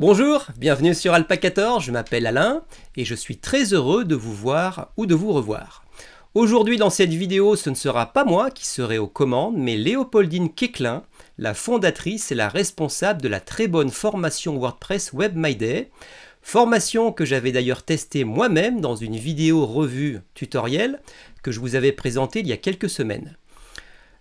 Bonjour, bienvenue sur Alpacator, je m'appelle Alain et je suis très heureux de vous voir ou de vous revoir. Aujourd'hui dans cette vidéo, ce ne sera pas moi qui serai aux commandes, mais Léopoldine Quéclin, la fondatrice et la responsable de la très bonne formation WordPress Web My Day, formation que j'avais d'ailleurs testée moi-même dans une vidéo revue tutoriel que je vous avais présentée il y a quelques semaines.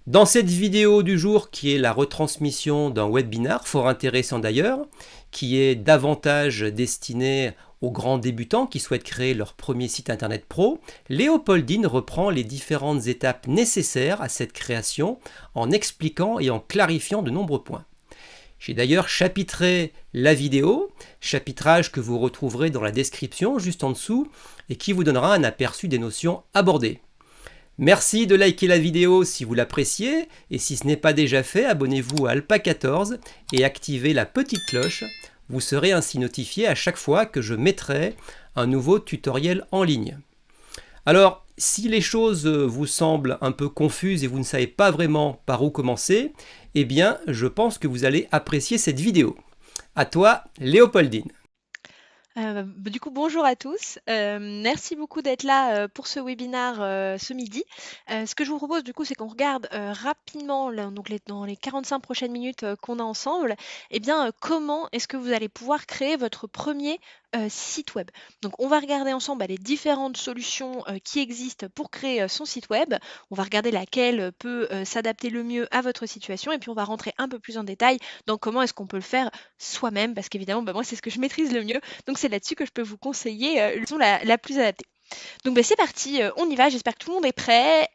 Dans cette vidéo du jour, qui est la retransmission d'un webinar, fort intéressant d'ailleurs, qui est davantage destiné aux grands débutants qui souhaitent créer leur premier site internet pro, Léopoldine reprend les différentes étapes nécessaires à cette création en expliquant et en clarifiant de nombreux points. J'ai d'ailleurs chapitré la vidéo, chapitrage que vous retrouverez dans la description juste en dessous et qui vous donnera un aperçu des notions abordées. Merci de liker la vidéo si vous l'appréciez et si ce n'est pas déjà fait, abonnez-vous à Alpa14 et activez la petite cloche. Vous serez ainsi notifié à chaque fois que je mettrai un nouveau tutoriel en ligne. Alors, si les choses vous semblent un peu confuses et vous ne savez pas vraiment par où commencer, eh bien, je pense que vous allez apprécier cette vidéo. À toi, Léopoldine. Du coup, bonjour à tous. Merci beaucoup d'être là pour ce webinaire ce midi. Ce que je vous propose, du coup, c'est qu'on regarde rapidement, là, donc dans les 45 prochaines minutes qu'on a ensemble, eh bien, comment est-ce que vous allez pouvoir créer votre premier site web. Donc, on va regarder ensemble les différentes solutions qui existent pour créer son site web. On va regarder laquelle peut s'adapter le mieux à votre situation et puis on va rentrer un peu plus en détail dans comment est-ce qu'on peut le faire soi-même parce qu'évidemment, moi, c'est ce que je maîtrise le mieux. Donc, c'est là-dessus que je peux vous conseiller la façon la plus adaptée. Donc, c'est parti, on y va. J'espère que tout le monde est prêt.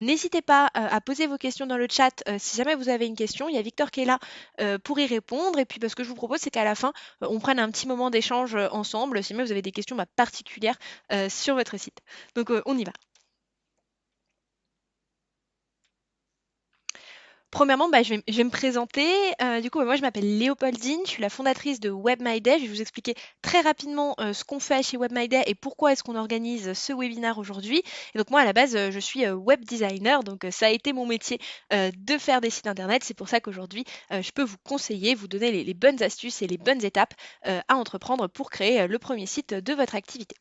N'hésitez pas à poser vos questions dans le chat si jamais vous avez une question. Il y a Victor qui est là pour y répondre. Et puis, ce que je vous propose, c'est qu'à la fin, on prenne un petit moment d'échange ensemble si jamais vous avez des questions particulières sur votre site. Donc, on y va. Premièrement, je vais me présenter. Du coup, moi, je m'appelle Léopoldine, je suis la fondatrice de Web My Day. Je vais vous expliquer très rapidement ce qu'on fait chez Web My Day et pourquoi est-ce qu'on organise ce webinaire aujourd'hui. Et donc moi, à la base, je suis web designer, donc ça a été mon métier de faire des sites internet. C'est pour ça qu'aujourd'hui, je peux vous conseiller, vous donner les bonnes astuces et les bonnes étapes à entreprendre pour créer le premier site de votre activité.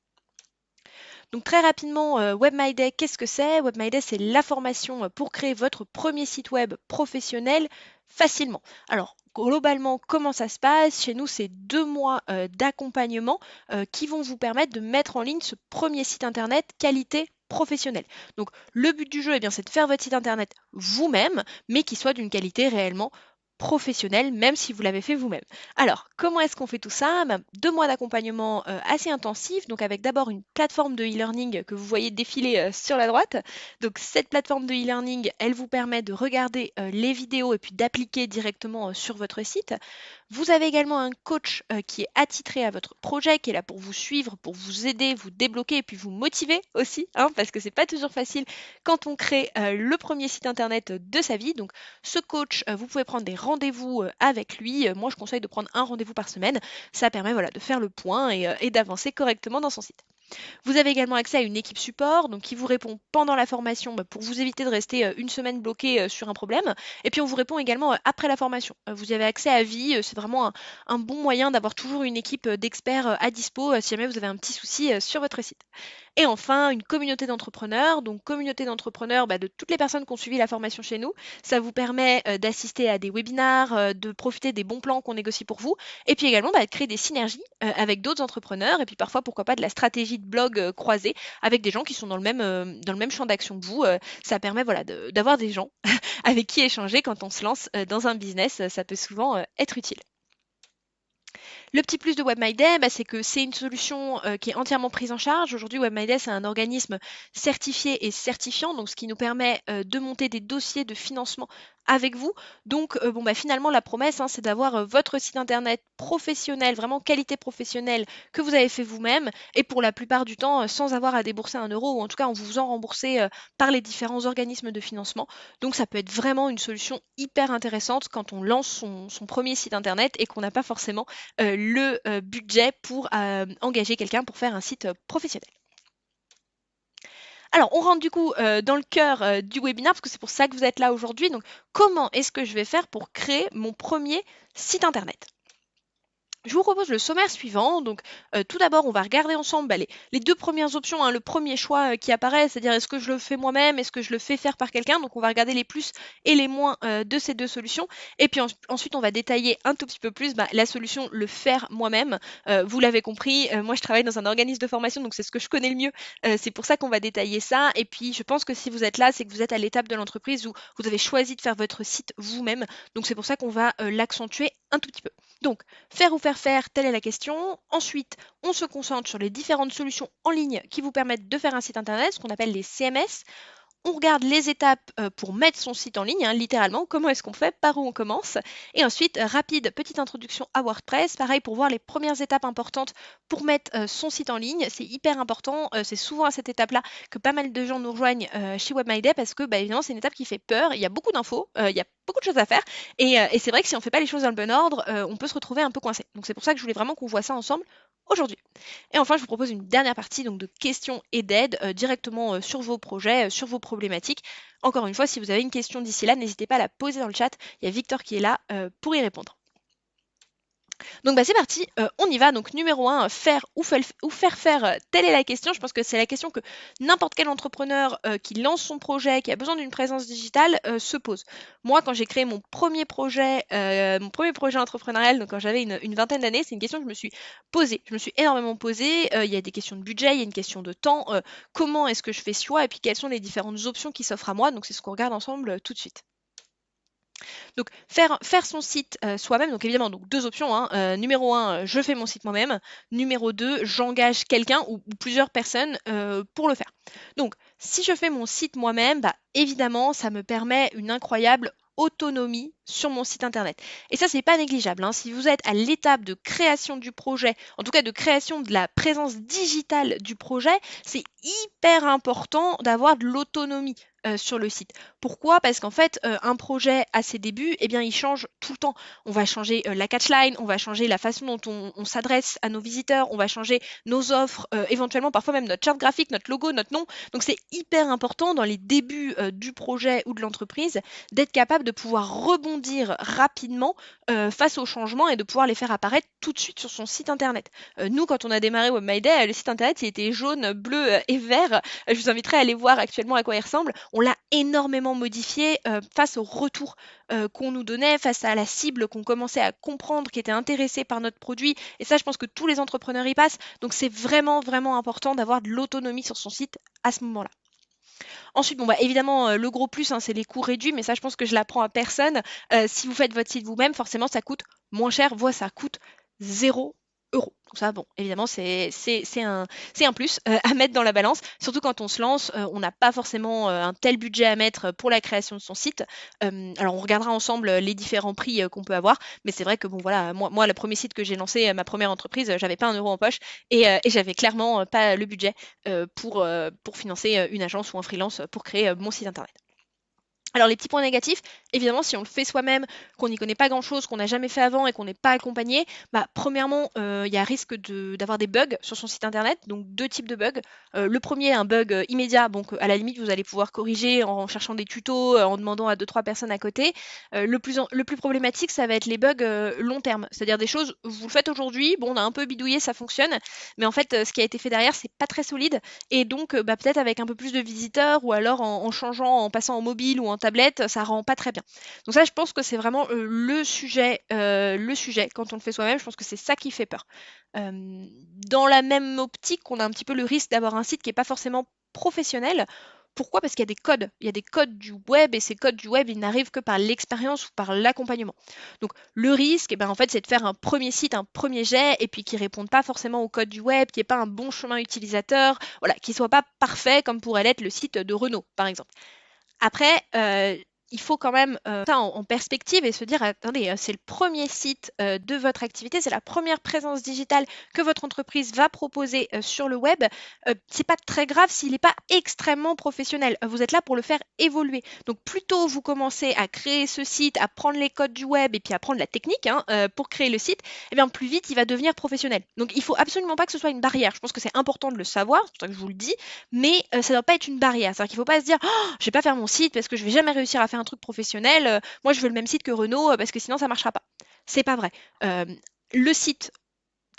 Donc très rapidement, Web My Day, qu'est-ce que c'est? Web My Day, c'est la formation pour créer votre premier site web professionnel facilement. Alors globalement, comment ça se passe? Chez nous, c'est 2 mois d'accompagnement qui vont vous permettre de mettre en ligne ce premier site internet qualité professionnelle. Donc le but du jeu, eh bien, c'est de faire votre site internet vous-même, mais qui soit d'une qualité réellement professionnelle, même si vous l'avez fait vous-même. Alors, comment est-ce qu'on fait tout ça? 2 mois d'accompagnement assez intensif, donc avec d'abord une plateforme de e-learning que vous voyez défiler sur la droite. Donc cette plateforme de e-learning, elle vous permet de regarder les vidéos et puis d'appliquer directement sur votre site. Vous avez également un coach qui est attitré à votre projet, qui est là pour vous suivre, pour vous aider, vous débloquer et puis vous motiver aussi, hein, parce que c'est pas toujours facile quand on crée le premier site internet de sa vie. Donc ce coach, vous pouvez prendre des rendez-vous avec lui. Moi, je conseille de prendre un rendez-vous par semaine. Ça permet de faire le point et d'avancer correctement dans son site. Vous avez également accès à une équipe support donc qui vous répond pendant la formation pour vous éviter de rester une semaine bloqué sur un problème. Et puis on vous répond également après la formation. Vous y avez accès à vie. C'est vraiment un bon moyen d'avoir toujours une équipe d'experts à dispo si jamais vous avez un petit souci sur votre site. Et enfin, une communauté d'entrepreneurs. Donc, communauté d'entrepreneurs de toutes les personnes qui ont suivi la formation chez nous. Ça vous permet d'assister à des webinars, de profiter des bons plans qu'on négocie pour vous. Et puis également de créer des synergies avec d'autres entrepreneurs. Et puis parfois, pourquoi pas, de la stratégie de blog croisée avec des gens qui sont dans le même champ d'action que vous. Ça permet d'avoir des gens avec qui échanger quand on se lance dans un business. Ça peut souvent être utile. Le petit plus de WebMyDay, c'est que c'est une solution qui est entièrement prise en charge. Aujourd'hui, WebMyDay, c'est un organisme certifié et certifiant, donc ce qui nous permet de monter des dossiers de financement avec vous. Donc, finalement, la promesse, c'est d'avoir votre site internet professionnel, vraiment qualité professionnelle, que vous avez fait vous-même, et pour la plupart du temps, sans avoir à débourser 1 euro, ou en tout cas en vous faisant rembourser par les différents organismes de financement. Donc, ça peut être vraiment une solution hyper intéressante quand on lance son premier site internet et qu'on n'a pas forcément le budget pour engager quelqu'un pour faire un site professionnel. Alors, on rentre du coup dans le cœur du webinaire, parce que c'est pour ça que vous êtes là aujourd'hui. Donc, comment est-ce que je vais faire pour créer mon premier site internet? Je vous propose le sommaire suivant. Donc, tout d'abord, on va regarder ensemble les 2 premières options, hein, le premier choix qui apparaît, c'est-à-dire est-ce que je le fais moi-même, est-ce que je le fais faire par quelqu'un. Donc, on va regarder les plus et les moins de ces 2 solutions. Et puis ensuite, on va détailler un tout petit peu plus la solution le faire moi-même. Vous l'avez compris, moi je travaille dans un organisme de formation, donc c'est ce que je connais le mieux. C'est pour ça qu'on va détailler ça. Et puis, je pense que si vous êtes là, c'est que vous êtes à l'étape de l'entreprise où vous avez choisi de faire votre site vous-même. Donc, c'est pour ça qu'on va l'accentuer un tout petit peu. Donc, faire ou faire faire, telle est la question. Ensuite, on se concentre sur les différentes solutions en ligne qui vous permettent de faire un site internet, ce qu'on appelle les CMS. On regarde les étapes pour mettre son site en ligne, hein, littéralement, comment est-ce qu'on fait, par où on commence. Et ensuite, rapide petite introduction à WordPress, pareil pour voir les premières étapes importantes pour mettre son site en ligne. C'est hyper important, c'est souvent à cette étape-là que pas mal de gens nous rejoignent chez WebMyDay parce que évidemment c'est une étape qui fait peur, il y a beaucoup d'infos, il y a beaucoup de choses à faire et c'est vrai que si on ne fait pas les choses dans le bon ordre, on peut se retrouver un peu coincé. Donc c'est pour ça que je voulais vraiment qu'on voit ça ensemble aujourd'hui. Et enfin, je vous propose une dernière partie donc de questions et d'aide directement sur vos projets, sur vos problématiques. Encore une fois, si vous avez une question d'ici là, n'hésitez pas à la poser dans le chat. Il y a Victor qui est là pour y répondre. Donc c'est parti, on y va. Donc numéro 1, faire ou faire faire, telle est la question. Je pense que c'est la question que n'importe quel entrepreneur qui lance son projet, qui a besoin d'une présence digitale, se pose. Moi, quand j'ai créé mon premier projet entrepreneurial, donc quand j'avais une vingtaine d'années, c'est une question que je me suis posée. Je me suis énormément posée. Il y a des questions de budget, il y a une question de temps. Comment est-ce que je fais ce choix? Et puis quelles sont les différentes options qui s'offrent à moi? Donc c'est ce qu'on regarde ensemble tout de suite. Donc faire son site soi-même, donc évidemment donc 2 options, hein, numéro 1, je fais mon site moi-même, numéro 2, j'engage quelqu'un ou plusieurs personnes pour le faire. Donc si je fais mon site moi-même, évidemment ça me permet une incroyable autonomie sur mon site internet. Et ça, c'est pas négligeable, hein. Si vous êtes à l'étape de création du projet, en tout cas de création de la présence digitale du projet, c'est hyper important d'avoir de l'autonomie sur le site. Pourquoi? Parce qu'en fait, un projet à ses débuts, eh bien, il change tout le temps. On va changer la catchline, on va changer la façon dont on s'adresse à nos visiteurs, on va changer nos offres, éventuellement parfois même notre charte graphique, notre logo, notre nom. Donc c'est hyper important dans les débuts du projet ou de l'entreprise d'être capable de pouvoir rebondir rapidement face aux changements et de pouvoir les faire apparaître tout de suite sur son site internet. Nous, quand on a démarré WebMyDay, le site internet il était jaune, bleu et vert. Je vous inviterai à aller voir actuellement à quoi il ressemble. On l'a énormément modifié face au retour qu'on nous donnait, face à la cible qu'on commençait à comprendre, qui était intéressée par notre produit. Et ça, je pense que tous les entrepreneurs y passent. Donc c'est vraiment, vraiment important d'avoir de l'autonomie sur son site à ce moment-là. Ensuite, évidemment, le gros plus, hein, c'est les coûts réduits, mais ça, je pense que je l'apprends à personne. Si vous faites votre site vous-même, forcément, ça coûte moins cher, voire ça coûte 0 euros. Donc ça, bon, évidemment, c'est un plus à mettre dans la balance, surtout quand on se lance, on n'a pas forcément un tel budget à mettre pour la création de son site. Alors, on regardera ensemble les différents prix qu'on peut avoir, mais c'est vrai que, bon, voilà, moi, le premier site que j'ai lancé, ma première entreprise, j'avais pas 1 euro en poche et j'avais clairement pas le budget pour financer une agence ou un freelance pour créer mon site internet. Alors les petits points négatifs, évidemment si on le fait soi-même, qu'on n'y connaît pas grand-chose, qu'on n'a jamais fait avant et qu'on n'est pas accompagné, premièrement il y a risque d'avoir des bugs sur son site internet, donc 2 types de bugs. Le premier, un bug immédiat, donc à la limite vous allez pouvoir corriger en cherchant des tutos, en demandant à 2-3 personnes à côté. Le plus problématique ça va être les bugs long terme, c'est-à-dire des choses, vous le faites aujourd'hui, bon on a un peu bidouillé, ça fonctionne, mais en fait ce qui a été fait derrière c'est pas très solide et donc peut-être avec un peu plus de visiteurs ou alors en changeant, en passant en mobile ou en tablette, ça rend pas très bien. Donc ça, je pense que c'est vraiment le sujet quand on le fait soi-même. Je pense que c'est ça qui fait peur. Dans la même optique, on a un petit peu le risque d'avoir un site qui est pas forcément professionnel. Pourquoi? Parce qu'il y a des codes. Il y a des codes du web et ces codes du web, ils n'arrivent que par l'expérience ou par l'accompagnement. Donc le risque, en fait, c'est de faire un premier site, un premier jet, et puis qui ne réponde pas forcément au code du web, qui n'ait pas un bon chemin utilisateur, voilà, qui ne soit pas parfait comme pourrait l'être le site de Renault, par exemple. Après, il faut quand même ça en perspective et se dire: «Attendez, c'est le premier site de votre activité, c'est la première présence digitale que votre entreprise va proposer sur le web. C'est pas très grave s'il n'est pas extrêmement professionnel. Vous êtes là pour le faire évoluer. Donc plus tôt vous commencez à créer ce site, à prendre les codes du web et puis à prendre la technique pour créer le site, et bien plus vite il va devenir professionnel. Donc il faut absolument pas que ce soit une barrière. Je pense que c'est important de le savoir, c'est pour ça que je vous le dis, mais ça doit pas être une barrière. C'est-à-dire qu'il faut pas se dire: «Oh, je vais pas faire mon site parce que je vais jamais réussir à faire un truc professionnel. Moi, je veux le même site que Renault parce que sinon ça marchera pas.» C'est pas vrai. le site,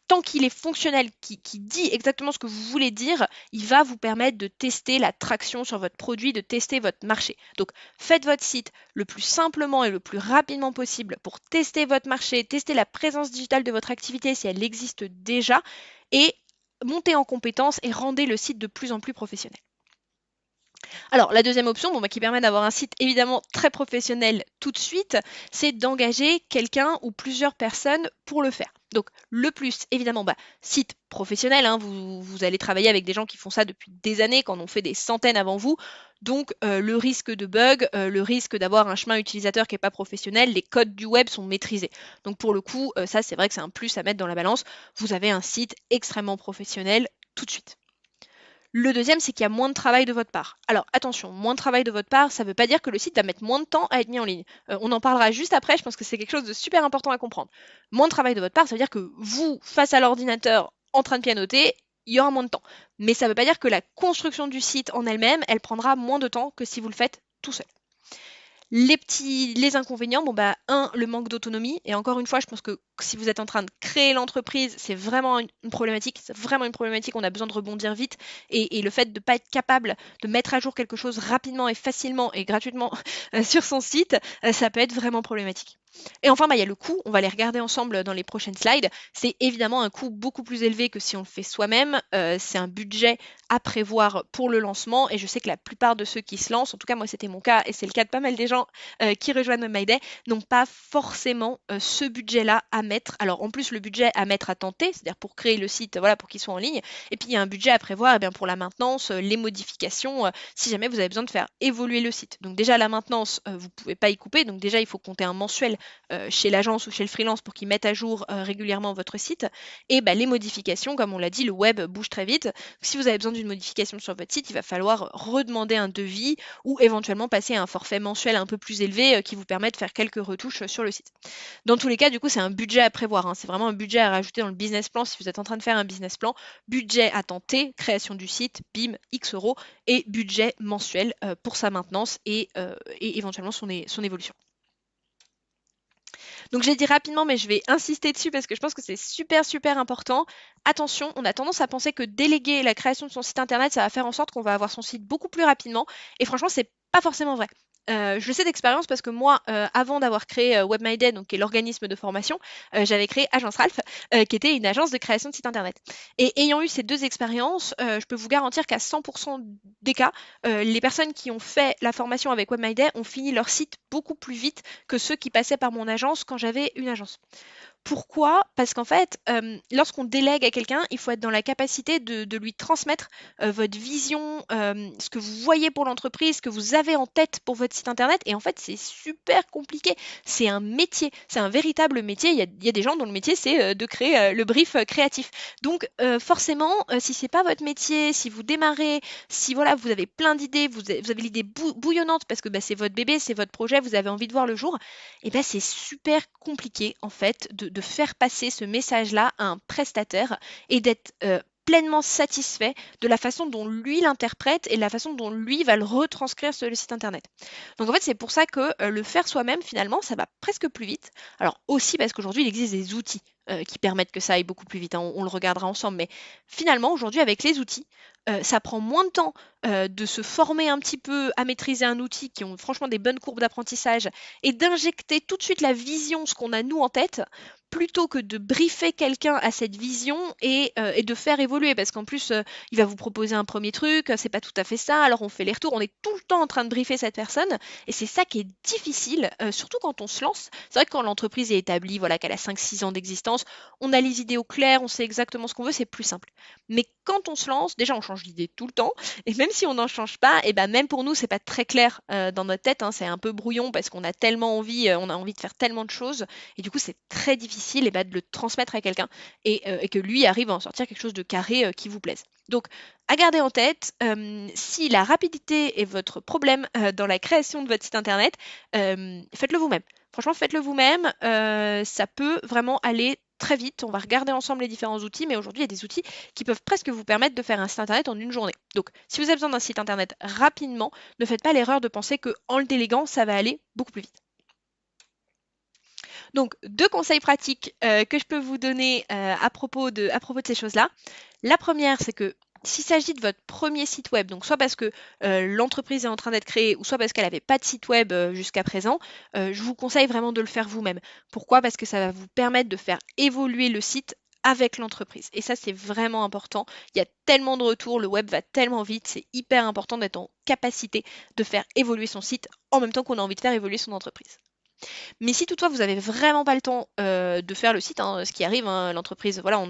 tant qu'il est fonctionnel, qui dit exactement ce que vous voulez dire, il va vous permettre de tester la traction sur votre produit, de tester votre marché. Donc faites votre site le plus simplement et le plus rapidement possible pour tester votre marché, tester la présence digitale de votre activité si elle existe déjà, et montez en compétences et rendez le site de plus en plus professionnel. Alors, la deuxième option, qui permet d'avoir un site évidemment très professionnel tout de suite, c'est d'engager quelqu'un ou plusieurs personnes pour le faire. Donc, le plus, évidemment, site professionnel, hein, vous allez travailler avec des gens qui font ça depuis des années, qui en ont fait des centaines avant vous. Donc, le risque de bug, le risque d'avoir un chemin utilisateur qui n'est pas professionnel, les codes du web sont maîtrisés. Donc, pour le coup, ça, c'est vrai que c'est un plus à mettre dans la balance. Vous avez un site extrêmement professionnel tout de suite. Le deuxième, c'est qu'il y a moins de travail de votre part. Alors attention, moins de travail de votre part, ça ne veut pas dire que le site va mettre moins de temps à être mis en ligne. On en parlera juste après, je pense que c'est quelque chose de super important à comprendre. Moins de travail de votre part, ça veut dire que vous, face à l'ordinateur, en train de pianoter, il y aura moins de temps. Mais ça ne veut pas dire que la construction du site en elle-même, elle prendra moins de temps que si vous le faites tout seul. Les inconvénients, le manque d'autonomie. Et encore une fois, je pense que si vous êtes en train de créer l'entreprise, c'est vraiment une problématique. C'est vraiment une problématique. On a besoin de rebondir vite. Et le fait de ne pas être capable de mettre à jour quelque chose rapidement et facilement et gratuitement sur son site, ça peut être vraiment problématique. Et enfin, il y a le coût. On va les regarder ensemble dans les prochaines slides. C'est évidemment un coût beaucoup plus élevé que si on le fait soi-même. C'est un budget à prévoir pour le lancement. Et je sais que la plupart de ceux qui se lancent, en tout cas moi c'était mon cas et c'est le cas de pas mal des gens qui rejoignent MyDay, n'ont pas forcément ce budget-là à mettre. Alors en plus le budget à mettre à tenter, c'est-à-dire pour créer le site, voilà, pour qu'il soit en ligne. Et puis il y a un budget à prévoir pour la maintenance, les modifications, si jamais vous avez besoin de faire évoluer le site. Donc déjà la maintenance, vous ne pouvez pas y couper. Donc déjà il faut compter un mensuel chez l'agence ou chez le freelance pour qu'ils mettent à jour régulièrement votre site. Et les modifications, comme on l'a dit, le web bouge très vite. Si vous avez besoin d'une modification sur votre site, il va falloir redemander un devis ou éventuellement passer à un forfait mensuel un peu plus élevé qui vous permet de faire quelques retouches sur le site. Dans tous les cas, du coup, c'est un budget à prévoir, hein. C'est vraiment un budget à rajouter dans le business plan si vous êtes en train de faire un business plan. Budget à tenter, création du site, bim, X euros, et budget mensuel pour sa maintenance et éventuellement son évolution. Donc je l'ai dit rapidement, mais je vais insister dessus parce que je pense que c'est super super important. Attention, on a tendance à penser que déléguer la création de son site internet, ça va faire en sorte qu'on va avoir son site beaucoup plus rapidement. Et franchement, c'est pas forcément vrai. Je le sais d'expérience parce que moi, avant d'avoir créé WebMyDay, donc qui est l'organisme de formation, j'avais créé Agence Ralph, qui était une agence de création de site internet. Et ayant eu ces deux expériences, je peux vous garantir qu'à 100% des cas, les personnes qui ont fait la formation avec WebMyDay ont fini leur site beaucoup plus vite que ceux qui passaient par mon agence quand j'avais une agence. Pourquoi? Parce qu'en fait, lorsqu'on délègue à quelqu'un, il faut être dans la capacité de lui transmettre votre vision, ce que vous voyez pour l'entreprise, ce que vous avez en tête pour votre site internet. Et en fait, c'est super compliqué. C'est un métier, c'est un véritable métier. Il y a des gens dont le métier, c'est de créer le brief créatif. Donc, forcément, si c'est pas votre métier, si vous démarrez, si voilà, vous avez plein d'idées, vous avez l'idée bouillonnante parce que c'est votre bébé, c'est votre projet, vous avez envie de voir le jour, et c'est super compliqué en fait de faire passer ce message-là à un prestataire et d'être pleinement satisfait de la façon dont lui l'interprète et de la façon dont lui va le retranscrire sur le site internet. Donc en fait c'est pour ça que le faire soi-même finalement ça va presque plus vite. Alors aussi parce qu'aujourd'hui il existe des outils qui permettent que ça aille beaucoup plus vite, hein. On le regardera ensemble, mais finalement aujourd'hui avec les outils, ça prend moins de temps de se former un petit peu à maîtriser un outil qui ont franchement des bonnes courbes d'apprentissage et d'injecter tout de suite la vision, ce qu'on a nous en tête, plutôt que de briefer quelqu'un à cette vision et de faire évoluer. Parce qu'en plus, il va vous proposer un premier truc, c'est pas tout à fait ça, alors on fait les retours, on est tout le temps en train de briefer cette personne. Et c'est ça qui est difficile, surtout quand on se lance. C'est vrai que quand l'entreprise est établie, voilà, qu'elle a 5-6 ans d'existence, on a les idées au clair, on sait exactement ce qu'on veut, c'est plus simple. Mais quand on se lance, déjà on change d'idée tout le temps, et même si on n'en change pas, et même pour nous c'est pas très clair dans notre tête, hein, c'est un peu brouillon parce qu'on a tellement envie, on a envie de faire tellement de choses, et du coup c'est très difficile de le transmettre à quelqu'un et que lui arrive à en sortir quelque chose de carré qui vous plaise. Donc à garder en tête, si la rapidité est votre problème dans la création de votre site internet, faites-le vous-même. Franchement, faites-le vous-même, ça peut vraiment aller très vite. On va regarder ensemble les différents outils, mais aujourd'hui, il y a des outils qui peuvent presque vous permettre de faire un site internet en une journée. Donc, si vous avez besoin d'un site internet rapidement, ne faites pas l'erreur de penser qu'en le déléguant, ça va aller beaucoup plus vite. Donc, 2 conseils pratiques que je peux vous donner à propos de ces choses-là. La première, c'est que s'il s'agit de votre premier site web, donc soit parce que l'entreprise est en train d'être créée, ou soit parce qu'elle n'avait pas de site web jusqu'à présent, je vous conseille vraiment de le faire vous-même. Pourquoi? Parce que ça va vous permettre de faire évoluer le site avec l'entreprise. Et ça, c'est vraiment important. Il y a tellement de retours, le web va tellement vite, c'est hyper important d'être en capacité de faire évoluer son site en même temps qu'on a envie de faire évoluer son entreprise. Mais si toutefois vous avez vraiment pas le temps de faire le site, hein, ce qui arrive, hein, l'entreprise, voilà,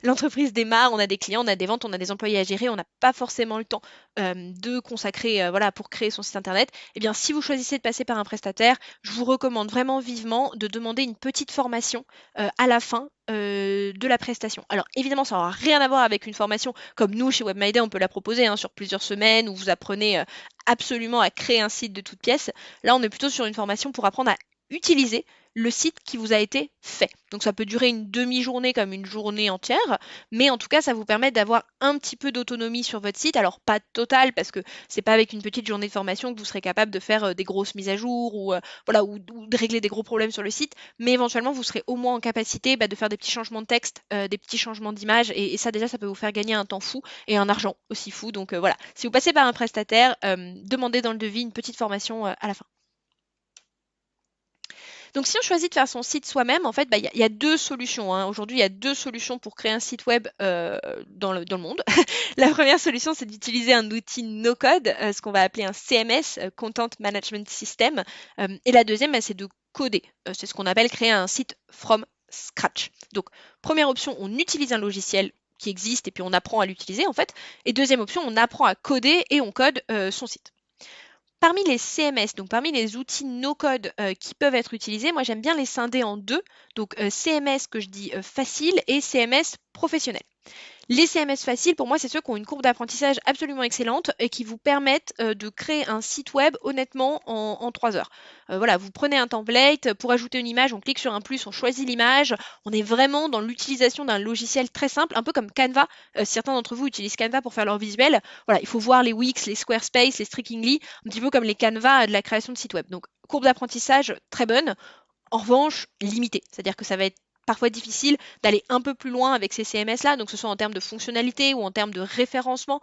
l'entreprise démarre, on a des clients, on a des ventes, on a des employés à gérer, on n'a pas forcément le temps de consacrer, voilà, pour créer son site internet. Eh bien, si vous choisissez de passer par un prestataire, je vous recommande vraiment vivement de demander une petite formation à la fin de la prestation. Alors évidemment, ça n'aura rien à voir avec une formation comme nous chez WebMyDay, on peut la proposer sur plusieurs semaines où vous apprenez absolument à créer un site de toutes pièces. Là, on est plutôt sur une formation pour apprendre à utiliser le site qui vous a été fait. Donc ça peut durer une demi-journée comme une journée entière, mais en tout cas ça vous permet d'avoir un petit peu d'autonomie sur votre site. Alors pas totale parce que c'est pas avec une petite journée de formation que vous serez capable de faire des grosses mises à jour ou voilà ou de régler des gros problèmes sur le site, mais éventuellement vous serez au moins en capacité de faire des petits changements de texte, des petits changements d'image et ça déjà ça peut vous faire gagner un temps fou et un argent aussi fou. Donc voilà, si vous passez par un prestataire, demandez dans le devis une petite formation à la fin. Donc si on choisit de faire son site soi-même, en fait, il y a 2 solutions, hein. Aujourd'hui, il y a 2 solutions pour créer un site web dans le monde. La première solution, c'est d'utiliser un outil no-code, ce qu'on va appeler un CMS, Content Management System. Et la deuxième, c'est de coder. C'est ce qu'on appelle créer un site from scratch. Donc, première option, on utilise un logiciel qui existe et puis on apprend à l'utiliser en fait. Et deuxième option, on apprend à coder et on code son site. Parmi les CMS, donc parmi les outils no-code qui peuvent être utilisés, moi j'aime bien les scinder en 2. Donc CMS que je dis facile et CMS professionnel. Les CMS faciles, pour moi, c'est ceux qui ont une courbe d'apprentissage absolument excellente et qui vous permettent de créer un site web honnêtement en 3 heures. Voilà, vous prenez un template, pour ajouter une image, on clique sur un plus, on choisit l'image. On est vraiment dans l'utilisation d'un logiciel très simple, un peu comme Canva. Certains d'entre vous utilisent Canva pour faire leur visuel. Voilà, il faut voir les Wix, les Squarespace, les Strikingly, un petit peu comme les Canva de la création de sites web. Donc, courbe d'apprentissage très bonne. En revanche, limitée. C'est-à-dire que ça va être parfois difficile d'aller un peu plus loin avec ces CMS-là, donc que ce soit en termes de fonctionnalité ou en termes de référencement.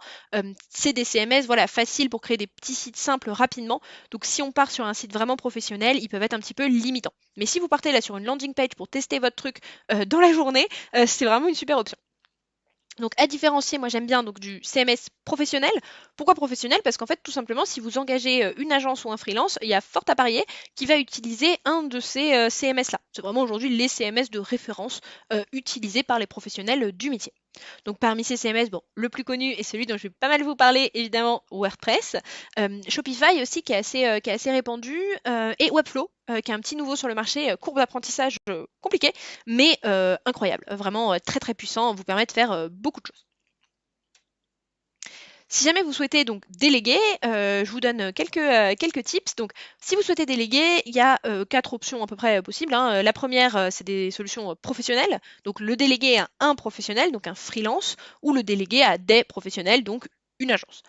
C'est des CMS voilà, faciles pour créer des petits sites simples rapidement. Donc si on part sur un site vraiment professionnel, ils peuvent être un petit peu limitants. Mais si vous partez là sur une landing page pour tester votre truc dans la journée, c'est vraiment une super option. Donc à différencier, moi j'aime bien donc du CMS professionnel. Pourquoi professionnel? Parce qu'en fait tout simplement si vous engagez une agence ou un freelance, il y a fort à parier qui va utiliser un de ces CMS là. C'est vraiment aujourd'hui les CMS de référence utilisés par les professionnels du métier. Donc parmi ces CMS, bon, le plus connu et celui dont je vais pas mal vous parler, évidemment, WordPress. Shopify aussi qui est assez répandu, et Webflow, qui est un petit nouveau sur le marché, courbe d'apprentissage compliquée, mais incroyable, vraiment très très puissant, vous permet de faire beaucoup de choses. Si jamais vous souhaitez donc déléguer, je vous donne quelques tips. Donc, si vous souhaitez déléguer, il y a 4 options à peu près possibles, hein. La première, c'est des solutions professionnelles. Donc, le déléguer à un professionnel, donc un freelance, ou le déléguer à des professionnels, donc une agence.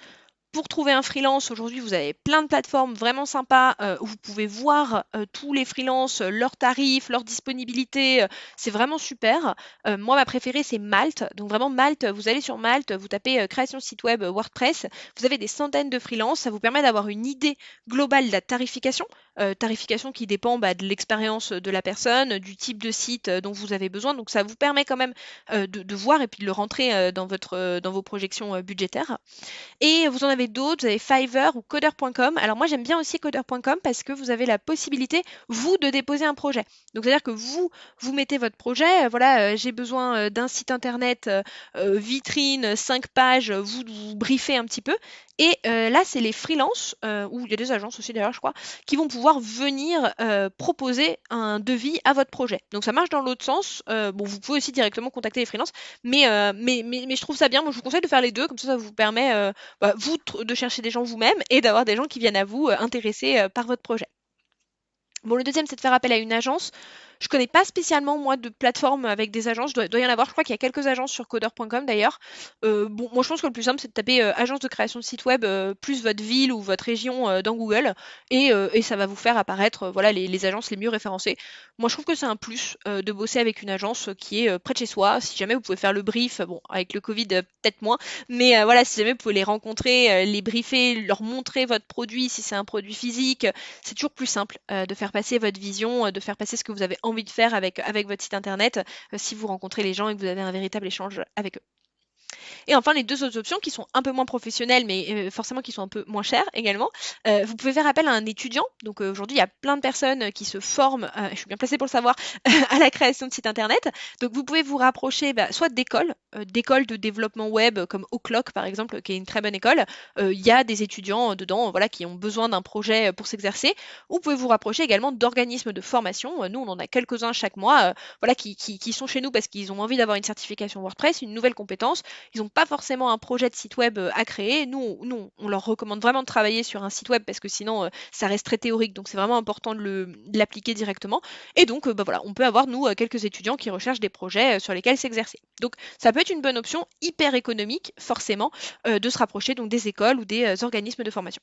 Pour trouver un freelance, aujourd'hui, vous avez plein de plateformes vraiment sympas où vous pouvez voir tous les freelances, leurs tarifs, leurs disponibilités. C'est vraiment super. Moi, ma préférée, c'est Malte. Donc vraiment, Malte, vous allez sur Malte, vous tapez création de site web WordPress. Vous avez des centaines de freelances. Ça vous permet d'avoir une idée globale de la tarification. Tarification qui dépend de l'expérience de la personne, du type de site dont vous avez besoin. Donc ça vous permet quand même de voir et puis de le rentrer dans vos projections budgétaires. Et vous en avez d'autres, vous avez Fiverr ou Coder.com. Alors moi j'aime bien aussi Coder.com parce que vous avez la possibilité, vous, de déposer un projet. Donc c'est-à-dire que vous mettez votre projet, voilà, j'ai besoin d'un site internet vitrine, 5 pages, vous briefez un petit peu. Et là, c'est les freelances, ou il y a des agences aussi d'ailleurs, je crois, qui vont pouvoir venir proposer un devis à votre projet. Donc ça marche dans l'autre sens. Bon, vous pouvez aussi directement contacter les freelances, mais je trouve ça bien. Moi, je vous conseille de faire les deux, comme ça vous permet, vous, de chercher des gens vous-même et d'avoir des gens qui viennent à vous intéressés par votre projet. Bon, le deuxième, c'est de faire appel à une agence. Je connais pas spécialement moi de plateforme avec des agences, doit y en avoir, je crois qu'il y a quelques agences sur codeur.com d'ailleurs. Bon, moi je pense que le plus simple c'est de taper agence de création de site web plus votre ville ou votre région dans Google et ça va vous faire apparaître voilà les agences les mieux référencées. Moi je trouve que c'est un plus de bosser avec une agence qui est près de chez soi. Si jamais vous pouvez faire le brief, bon avec le Covid peut-être moins, mais voilà si jamais vous pouvez les rencontrer, les briefer, leur montrer votre produit si c'est un produit physique, c'est toujours plus simple de faire passer votre vision, de faire passer ce que vous avez envie de faire avec votre site internet si vous rencontrez les gens et que vous avez un véritable échange avec eux. Et enfin, les deux autres options qui sont un peu moins professionnelles, mais forcément qui sont un peu moins chères également, vous pouvez faire appel à un étudiant. Donc aujourd'hui, il y a plein de personnes qui se forment, je suis bien placée pour le savoir, à la création de sites internet. Donc vous pouvez vous rapprocher soit d'écoles de développement web comme O'Clock par exemple, qui est une très bonne école. Il y a des étudiants dedans voilà, qui ont besoin d'un projet pour s'exercer. Ou vous pouvez vous rapprocher également d'organismes de formation. Nous, on en a quelques-uns chaque mois voilà, qui sont chez nous parce qu'ils ont envie d'avoir une certification WordPress, une nouvelle compétence. Ils n'ont pas forcément un projet de site web à créer. Nous, on leur recommande vraiment de travailler sur un site web parce que sinon, ça reste très théorique. Donc, c'est vraiment important de l'appliquer directement. Et donc, bah voilà, on peut avoir, nous, quelques étudiants qui recherchent des projets sur lesquels s'exercer. Donc, ça peut être une bonne option, hyper économique, forcément, de se rapprocher donc, des écoles ou des organismes de formation.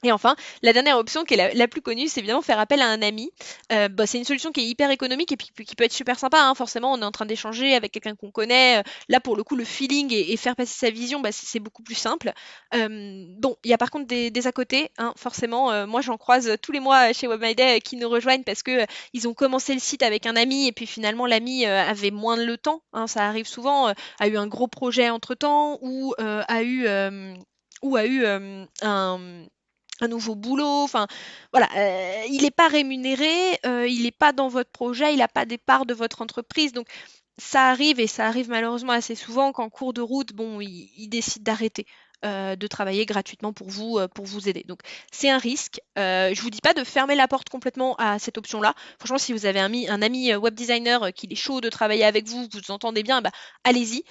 Et enfin, la dernière option qui est la plus connue, c'est évidemment faire appel à un ami. Bah, c'est une solution qui est hyper économique et puis qui peut être super sympa, hein. Forcément, on est en train d'échanger avec quelqu'un qu'on connaît. Là, pour le coup, le feeling et faire passer sa vision, bah, c'est beaucoup plus simple. Bon, il y a par contre des à côté, hein, forcément. Moi, j'en croise tous les mois chez WebMyDay qui nous rejoignent parce que ils ont commencé le site avec un ami et puis finalement l'ami avait moins le temps, hein, ça arrive souvent, a eu un gros projet entre-temps ou a eu un nouveau boulot, enfin voilà, il n'est pas rémunéré, il n'est pas dans votre projet, il n'a pas des parts de votre entreprise, donc ça arrive et ça arrive malheureusement assez souvent qu'en cours de route, bon, il décide d'arrêter de travailler gratuitement pour vous aider. Donc c'est un risque. Je vous dis pas de fermer la porte complètement à cette option-là. Franchement, si vous avez un ami web designer qui est chaud de travailler avec vous, vous entendez bien, bah, allez-y.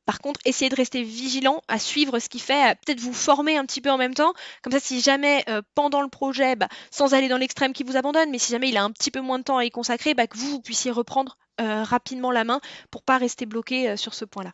Par contre, essayez de rester vigilant à suivre ce qu'il fait, à peut-être vous former un petit peu en même temps. Comme ça, si jamais pendant le projet, bah, sans aller dans l'extrême qui vous abandonne, mais si jamais il a un petit peu moins de temps à y consacrer, bah, que vous puissiez reprendre rapidement la main pour pas rester bloqué sur ce point-là.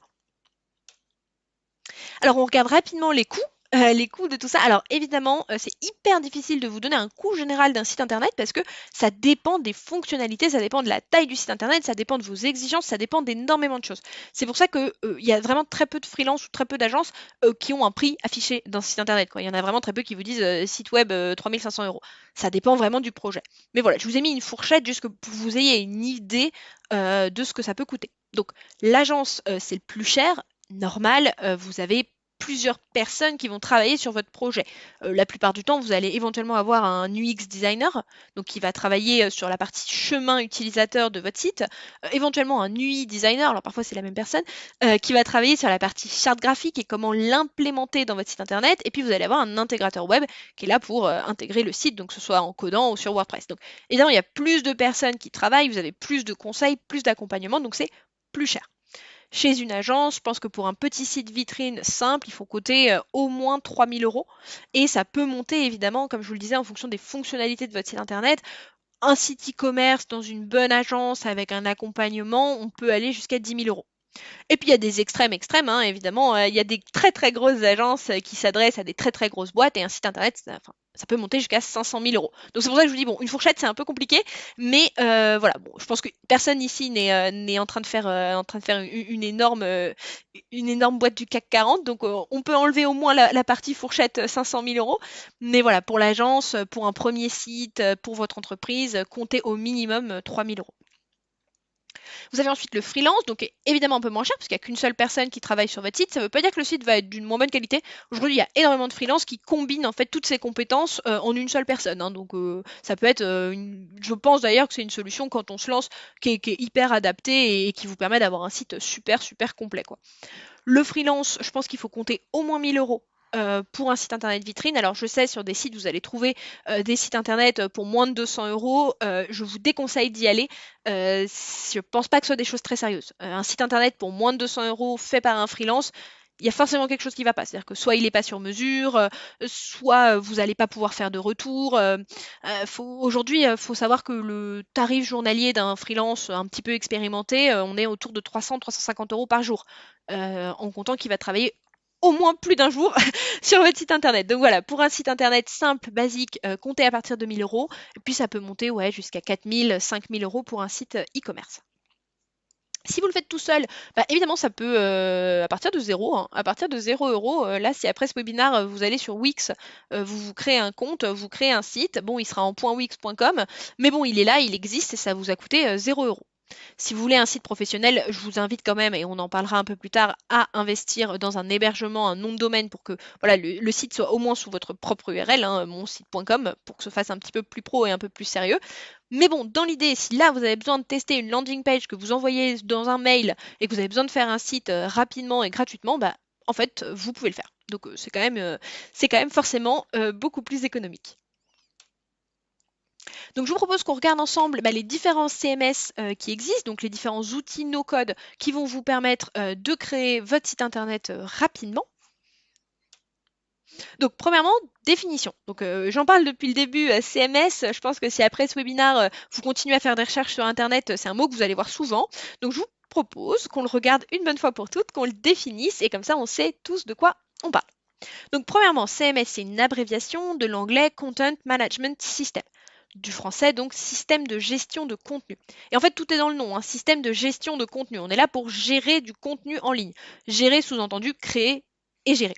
Alors on regarde rapidement les coûts de tout ça. Alors évidemment, c'est hyper difficile de vous donner un coût général d'un site internet parce que ça dépend des fonctionnalités, ça dépend de la taille du site internet, ça dépend de vos exigences, ça dépend d'énormément de choses. C'est pour ça que il y a vraiment très peu de freelance ou très peu d'agences qui ont un prix affiché d'un site internet, quoi. Il y en a vraiment très peu qui vous disent site web 3500 euros. Ça dépend vraiment du projet. Mais voilà, je vous ai mis une fourchette juste pour que vous ayez une idée de ce que ça peut coûter. Donc l'agence, c'est le plus cher, normal, vous avez plusieurs personnes qui vont travailler sur votre projet. La plupart du temps, vous allez éventuellement avoir un UX designer, donc qui va travailler sur la partie chemin utilisateur de votre site, éventuellement un UI designer, alors parfois c'est la même personne, qui va travailler sur la partie charte graphique et comment l'implémenter dans votre site internet, et puis vous allez avoir un intégrateur web qui est là pour intégrer le site, donc que ce soit en codant ou sur WordPress. Donc évidemment, il y a plus de personnes qui travaillent, vous avez plus de conseils, plus d'accompagnement, donc c'est plus cher. Chez une agence, je pense que pour un petit site vitrine simple, il faut coter au moins 3000 euros. Et ça peut monter évidemment, comme je vous le disais, en fonction des fonctionnalités de votre site internet. Un site e-commerce dans une bonne agence avec un accompagnement, on peut aller jusqu'à 10 000 euros. Et puis il y a des extrêmes, hein, évidemment. Il y a des très très grosses agences qui s'adressent à des très très grosses boîtes et un site internet, ça peut monter jusqu'à 500 000 euros. Donc c'est pour ça que je vous dis, bon, une fourchette c'est un peu compliqué, mais voilà, bon, je pense que personne ici n'est en train de faire, une énorme boîte du CAC 40, donc on peut enlever au moins la partie fourchette 500 000 euros. Mais voilà, pour l'agence, pour un premier site, pour votre entreprise, comptez au minimum 3 000 euros. Vous avez ensuite le freelance, donc évidemment un peu moins cher parce qu'il n'y a qu'une seule personne qui travaille sur votre site. Ça ne veut pas dire que le site va être d'une moins bonne qualité. Aujourd'hui, il y a énormément de freelance qui combinent en fait toutes ces compétences en une seule personne, hein. Donc ça peut être, je pense d'ailleurs que c'est une solution quand on se lance qui est hyper adaptée et qui vous permet d'avoir un site super super complet, quoi. Le freelance, je pense qu'il faut compter au moins 1000 euros pour un site internet vitrine. Alors je sais, sur des sites, vous allez trouver des sites internet pour moins de 200 euros. Je vous déconseille d'y aller. Je pense pas que ce soit des choses très sérieuses. Un site internet pour moins de 200 euros fait par un freelance, il y a forcément quelque chose qui va pas. C'est-à-dire que soit il n'est pas sur mesure, soit vous n'allez pas pouvoir faire de retour. Aujourd'hui, il faut savoir que le tarif journalier d'un freelance un petit peu expérimenté, on est autour de 300-350 euros par jour, en comptant qu'il va travailler au moins plus d'un jour sur votre site internet. Donc voilà, pour un site internet simple, basique, comptez à partir de 1000 euros. Et puis ça peut monter jusqu'à 4000, 5000 euros pour un site e-commerce. Si vous le faites tout seul, évidemment, ça peut, à partir de 0, hein, à partir de 0 euros, là, si après ce webinaire, vous allez sur Wix, vous vous créez un compte, vous créez un site, bon, il sera en .wix.com, mais bon, il est là, il existe et ça vous a coûté 0 euros. Si vous voulez un site professionnel, je vous invite quand même, et on en parlera un peu plus tard, à investir dans un hébergement, un nom de domaine pour que voilà, le site soit au moins sous votre propre URL, hein, monsite.com, pour que ce fasse un petit peu plus pro et un peu plus sérieux. Mais bon, dans l'idée, si là vous avez besoin de tester une landing page que vous envoyez dans un mail et que vous avez besoin de faire un site rapidement et gratuitement, en fait, vous pouvez le faire. Donc c'est quand même forcément beaucoup plus économique. Donc je vous propose qu'on regarde ensemble les différents CMS qui existent, donc les différents outils no-code qui vont vous permettre de créer votre site internet rapidement. Donc premièrement, définition. Donc j'en parle depuis le début, CMS, je pense que si après ce webinaire, vous continuez à faire des recherches sur internet, c'est un mot que vous allez voir souvent. Donc je vous propose qu'on le regarde une bonne fois pour toutes, qu'on le définisse et comme ça on sait tous de quoi on parle. Donc premièrement, CMS, c'est une abréviation de l'anglais Content Management System. Du français, donc système de gestion de contenu. Et en fait, tout est dans le nom, un système de gestion de contenu. On est là pour gérer du contenu en ligne. Gérer, sous-entendu, créer et gérer.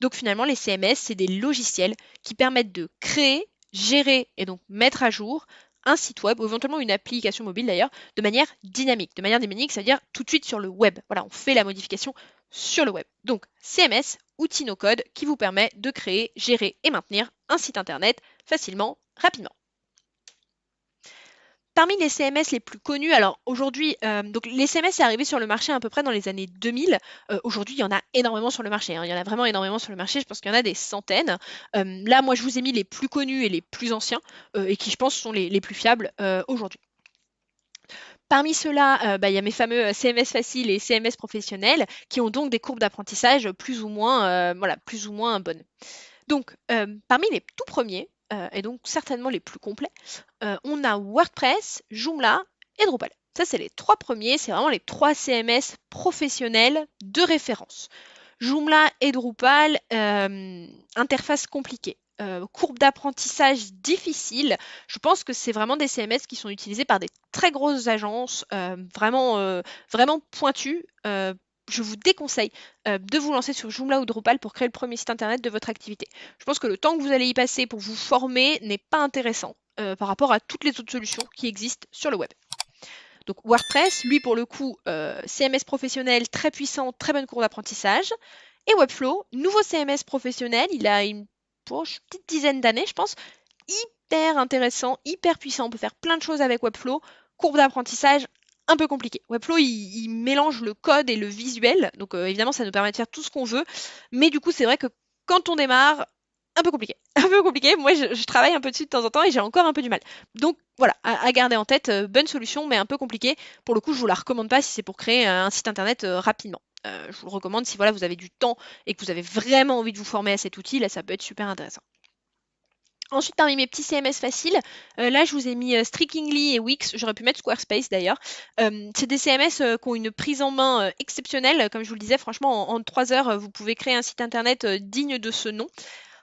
Donc finalement, les CMS, c'est des logiciels qui permettent de créer, gérer et donc mettre à jour un site web ou éventuellement une application mobile d'ailleurs, de manière dynamique. De manière dynamique, ça veut dire tout de suite sur le web. Voilà, on fait la modification sur le web. Donc CMS, outil no-code qui vous permet de créer, gérer et maintenir un site internet facilement, rapidement. Parmi les CMS les plus connus, alors aujourd'hui, donc les CMS c'est arrivé sur le marché à peu près dans les années 2000. Aujourd'hui, il y en a énormément sur le marché, hein. Il y en a vraiment énormément sur le marché. Je pense qu'il y en a des centaines. Là, moi, je vous ai mis les plus connus et les plus anciens et qui, je pense, sont les plus fiables aujourd'hui. Parmi ceux-là, il y a mes fameux CMS faciles et CMS professionnels qui ont donc des courbes d'apprentissage plus ou moins bonnes. Donc, parmi les tout premiers, et donc certainement les plus complets, on a WordPress, Joomla et Drupal. Ça, c'est les trois premiers, c'est vraiment les trois CMS professionnels de référence. Joomla et Drupal, interface compliquée. Courbe d'apprentissage difficile. Je pense que c'est vraiment des CMS qui sont utilisés par des très grosses agences, vraiment pointues. Je vous déconseille de vous lancer sur Joomla ou Drupal pour créer le premier site internet de votre activité. Je pense que le temps que vous allez y passer pour vous former n'est pas intéressant par rapport à toutes les autres solutions qui existent sur le web. Donc WordPress, lui pour le coup, CMS professionnel très puissant, très bonne courbe d'apprentissage. Et Webflow, nouveau CMS professionnel, il a une petite dizaine d'années, je pense, hyper intéressant, hyper puissant. On peut faire plein de choses avec Webflow. Courbe d'apprentissage un peu compliqué. Webflow, il mélange le code et le visuel. Donc évidemment, ça nous permet de faire tout ce qu'on veut. Mais du coup, c'est vrai que quand on démarre, un peu compliqué. Un peu compliqué. Moi, je travaille un peu dessus de temps en temps et j'ai encore un peu du mal. Donc voilà, à garder en tête, bonne solution, mais un peu compliquée. Pour le coup, je vous la recommande pas si c'est pour créer un site internet rapidement. Je vous le recommande si voilà, vous avez du temps et que vous avez vraiment envie de vous former à cet outil, là ça peut être super intéressant. Ensuite, parmi mes petits CMS faciles, là je vous ai mis Strikingly et Wix, j'aurais pu mettre Squarespace d'ailleurs. C'est des CMS qui ont une prise en main exceptionnelle, comme je vous le disais, franchement en 3 heures vous pouvez créer un site internet digne de ce nom.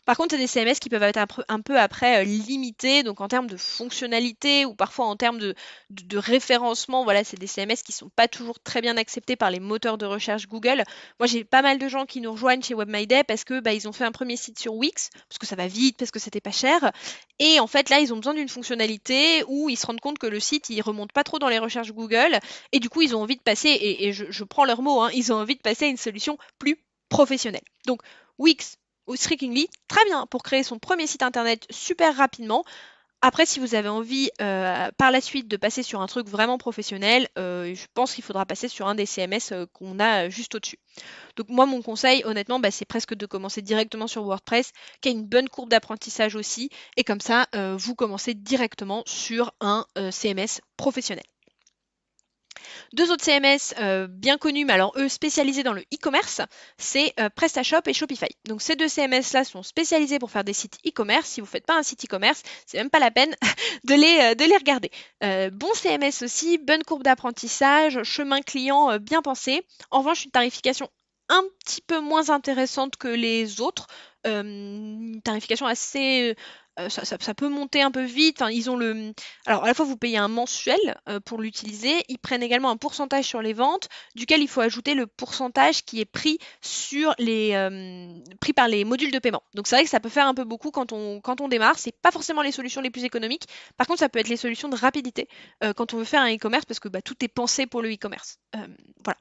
Par contre, c'est des CMS qui peuvent être un peu après limités, donc en termes de fonctionnalité ou parfois en termes de référencement, voilà, c'est des CMS qui sont pas toujours très bien acceptés par les moteurs de recherche Google. Moi, j'ai pas mal de gens qui nous rejoignent chez WebMyDay parce que ils ont fait un premier site sur Wix, parce que ça va vite, parce que c'était pas cher. Et en fait, là, ils ont besoin d'une fonctionnalité où ils se rendent compte que le site, il remonte pas trop dans les recherches Google. Et du coup, ils ont envie de passer, et je prends leurs mots, hein, ils ont envie de passer à une solution plus professionnelle. Donc, Wix ou Strikingly, très bien pour créer son premier site internet super rapidement. Après, si vous avez envie par la suite de passer sur un truc vraiment professionnel, je pense qu'il faudra passer sur un des CMS qu'on a juste au-dessus. Donc moi, mon conseil, honnêtement, c'est presque de commencer directement sur WordPress, qui a une bonne courbe d'apprentissage aussi, et comme ça, vous commencez directement sur un CMS professionnel. Deux autres CMS bien connus, mais alors eux spécialisés dans le e-commerce, c'est PrestaShop et Shopify. Donc ces deux CMS-là sont spécialisés pour faire des sites e-commerce. Si vous ne faites pas un site e-commerce, c'est même pas la peine de les regarder. Bon CMS aussi, bonne courbe d'apprentissage, chemin client bien pensé. En revanche, une tarification un petit peu moins intéressante que les autres. Une tarification assez ça peut monter un peu vite. Enfin, ils ont alors à la fois vous payez un mensuel pour l'utiliser, ils prennent également un pourcentage sur les ventes, duquel il faut ajouter le pourcentage qui est pris pris par les modules de paiement. Donc c'est vrai que ça peut faire un peu beaucoup quand on démarre. C'est pas forcément les solutions les plus économiques. Par contre, ça peut être les solutions de rapidité quand on veut faire un e-commerce parce que tout est pensé pour le e-commerce. Voilà.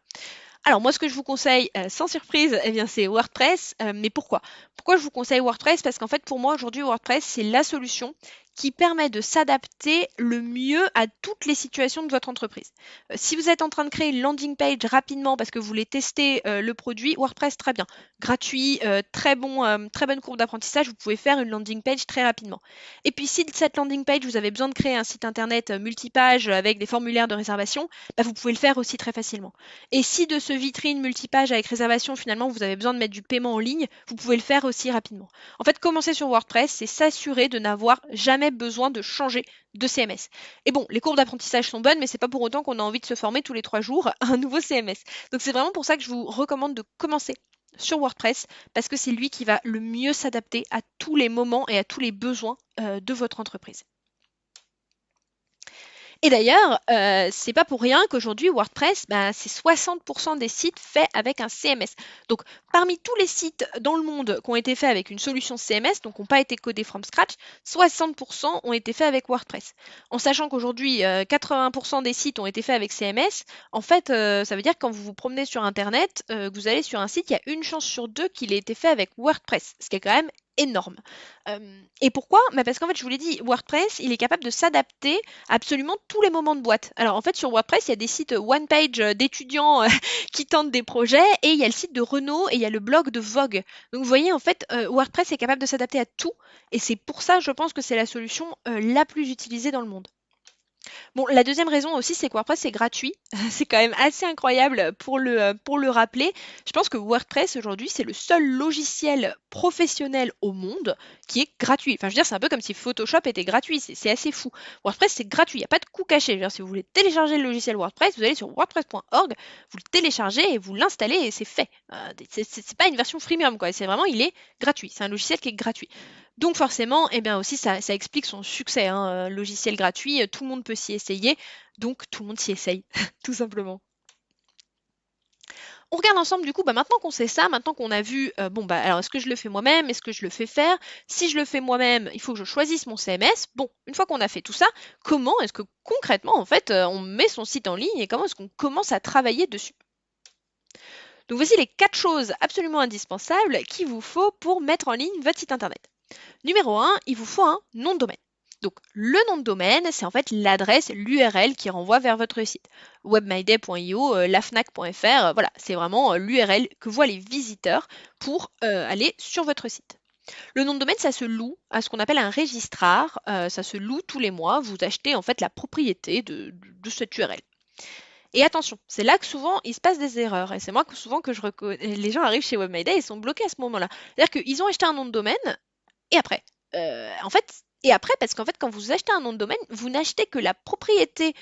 Alors moi, ce que je vous conseille, sans surprise, eh bien, c'est WordPress. Mais pourquoi? Pourquoi je vous conseille WordPress? Parce qu'en fait, pour moi, aujourd'hui, WordPress, c'est la solution qui permet de s'adapter le mieux à toutes les situations de votre entreprise. Si vous êtes en train de créer une landing page rapidement parce que vous voulez tester le produit, WordPress, très bien. Gratuit, très bonne courbe d'apprentissage, vous pouvez faire une landing page très rapidement. Et puis si de cette landing page, vous avez besoin de créer un site internet multipage avec des formulaires de réservation, vous pouvez le faire aussi très facilement. Et si de ce vitrine multipage avec réservation, finalement, vous avez besoin de mettre du paiement en ligne, vous pouvez le faire aussi rapidement. En fait, commencer sur WordPress, c'est s'assurer de n'avoir jamais besoin de changer de CMS. Et bon, les courbes d'apprentissage sont bonnes, mais c'est pas pour autant qu'on a envie de se former tous les 3 jours à un nouveau CMS. Donc c'est vraiment pour ça que je vous recommande de commencer sur WordPress, parce que c'est lui qui va le mieux s'adapter à tous les moments et à tous les besoins de votre entreprise. Et d'ailleurs, c'est pas pour rien qu'aujourd'hui WordPress, c'est 60% des sites faits avec un CMS. Donc parmi tous les sites dans le monde qui ont été faits avec une solution CMS, donc qui n'ont pas été codés from scratch, 60% ont été faits avec WordPress. En sachant qu'aujourd'hui, 80% des sites ont été faits avec CMS, en fait, ça veut dire que quand vous vous promenez sur Internet, que vous allez sur un site, il y a une chance sur deux qu'il ait été fait avec WordPress, ce qui est quand même énorme. Et pourquoi? Parce qu'en fait, je vous l'ai dit, WordPress, il est capable de s'adapter à absolument tous les moments de boîte. Alors en fait, sur WordPress, il y a des sites one page d'étudiants qui tentent des projets, et il y a le site de Renault et il y a le blog de Vogue. Donc vous voyez, en fait, WordPress est capable de s'adapter à tout, et c'est pour ça, je pense que c'est la solution la plus utilisée dans le monde. Bon, la deuxième raison aussi, c'est que WordPress est gratuit. C'est quand même assez incroyable pour le rappeler. Je pense que WordPress aujourd'hui, c'est le seul logiciel professionnel au monde qui est gratuit. Enfin, je veux dire, c'est un peu comme si Photoshop était gratuit. C'est assez fou. WordPress, c'est gratuit. Il n'y a pas de coût caché. Je veux dire, si vous voulez télécharger le logiciel WordPress, vous allez sur wordpress.org, vous le téléchargez et vous l'installez et c'est fait. C'est pas une version freemium, quoi. C'est vraiment, il est gratuit. C'est un logiciel qui est gratuit. Donc forcément, eh bien aussi, ça explique son succès, hein, logiciel gratuit, tout le monde peut s'y essayer, donc tout le monde s'y essaye, tout simplement. On regarde ensemble du coup, maintenant qu'on sait ça, maintenant qu'on a vu, alors est-ce que je le fais moi-même, est-ce que je le fais faire? Si je le fais moi-même, il faut que je choisisse mon CMS. Bon, une fois qu'on a fait tout ça, comment est-ce que concrètement, en fait, on met son site en ligne et comment est-ce qu'on commence à travailler dessus? Donc voici les 4 choses absolument indispensables qu'il vous faut pour mettre en ligne votre site internet. Numéro 1, il vous faut un nom de domaine. Donc le nom de domaine, c'est en fait l'adresse, l'URL qui renvoie vers votre site. webmyday.io, lafnac.fr, voilà, c'est vraiment l'URL que voient les visiteurs pour aller sur votre site. Le nom de domaine, ça se loue à ce qu'on appelle un registrar, ça se loue tous les mois, vous achetez en fait la propriété de cette URL. Et attention, c'est là que souvent il se passe des erreurs. Et c'est moi que souvent que les gens arrivent chez WebMyDay et sont bloqués à ce moment-là. C'est-à-dire qu'ils ont acheté un nom de domaine et après. Parce qu'en fait, quand vous achetez un nom de domaine, vous n'achetez que la propriété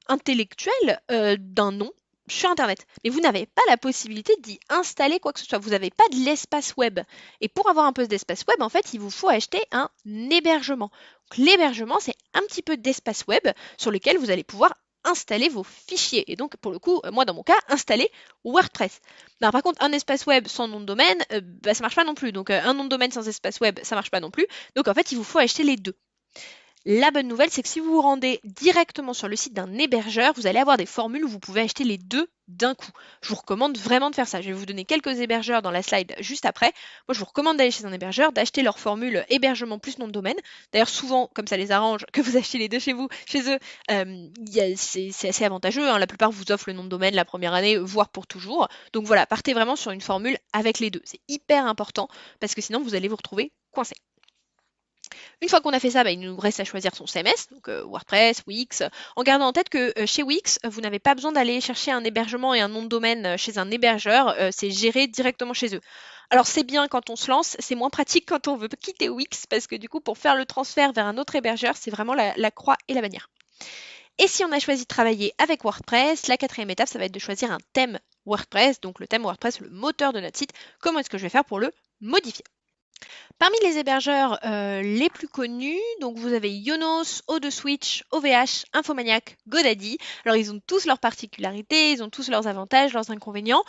intellectuelle d'un nom sur Internet. Mais vous n'avez pas la possibilité d'y installer quoi que ce soit. Vous n'avez pas de l'espace web. Et pour avoir un peu d'espace web, en fait, il vous faut acheter un hébergement. Donc, l'hébergement, c'est un petit peu d'espace web sur lequel vous allez pouvoir installer vos fichiers. Et donc, pour le coup, moi, dans mon cas, installer WordPress. Alors, par contre, un espace web sans nom de domaine, ça marche pas non plus. Donc, un nom de domaine sans espace web, ça marche pas non plus. Donc, en fait, il vous faut acheter les deux. La bonne nouvelle, c'est que si vous vous rendez directement sur le site d'un hébergeur, vous allez avoir des formules où vous pouvez acheter les deux d'un coup. Je vous recommande vraiment de faire ça. Je vais vous donner quelques hébergeurs dans la slide juste après. Moi, je vous recommande d'aller chez un hébergeur, d'acheter leur formule hébergement plus nom de domaine. D'ailleurs, souvent, comme ça les arrange, que vous achetez les deux chez eux, c'est assez avantageux, hein. La plupart vous offrent le nom de domaine la première année, voire pour toujours. Donc voilà, partez vraiment sur une formule avec les deux. C'est hyper important parce que sinon, vous allez vous retrouver coincé. Une fois qu'on a fait ça, il nous reste à choisir son CMS, donc WordPress, Wix, en gardant en tête que chez Wix, vous n'avez pas besoin d'aller chercher un hébergement et un nom de domaine chez un hébergeur, c'est géré directement chez eux. Alors c'est bien quand on se lance, c'est moins pratique quand on veut quitter Wix, parce que du coup, pour faire le transfert vers un autre hébergeur, c'est vraiment la croix et la bannière. Et si on a choisi de travailler avec WordPress, la quatrième étape, ça va être de choisir un thème WordPress, donc le thème WordPress, le moteur de notre site. Comment est-ce que je vais faire pour le modifier? Parmi les hébergeurs les plus connus, donc vous avez Yonos, O2Switch, OVH, Infomaniac, GoDaddy. Alors ils ont tous leurs particularités, ils ont tous leurs avantages, leurs inconvénients.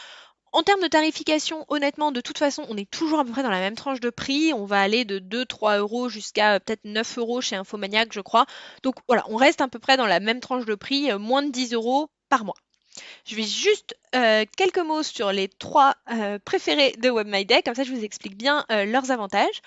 En termes de tarification, honnêtement, de toute façon, on est toujours à peu près dans la même tranche de prix. On va aller de 2-3 euros jusqu'à peut-être 9 euros chez Infomaniac, je crois. Donc voilà, on reste à peu près dans la même tranche de prix, moins de 10 euros par mois. Je vais juste quelques mots sur les trois préférés de WebMyDay, comme ça je vous explique bien leurs avantages.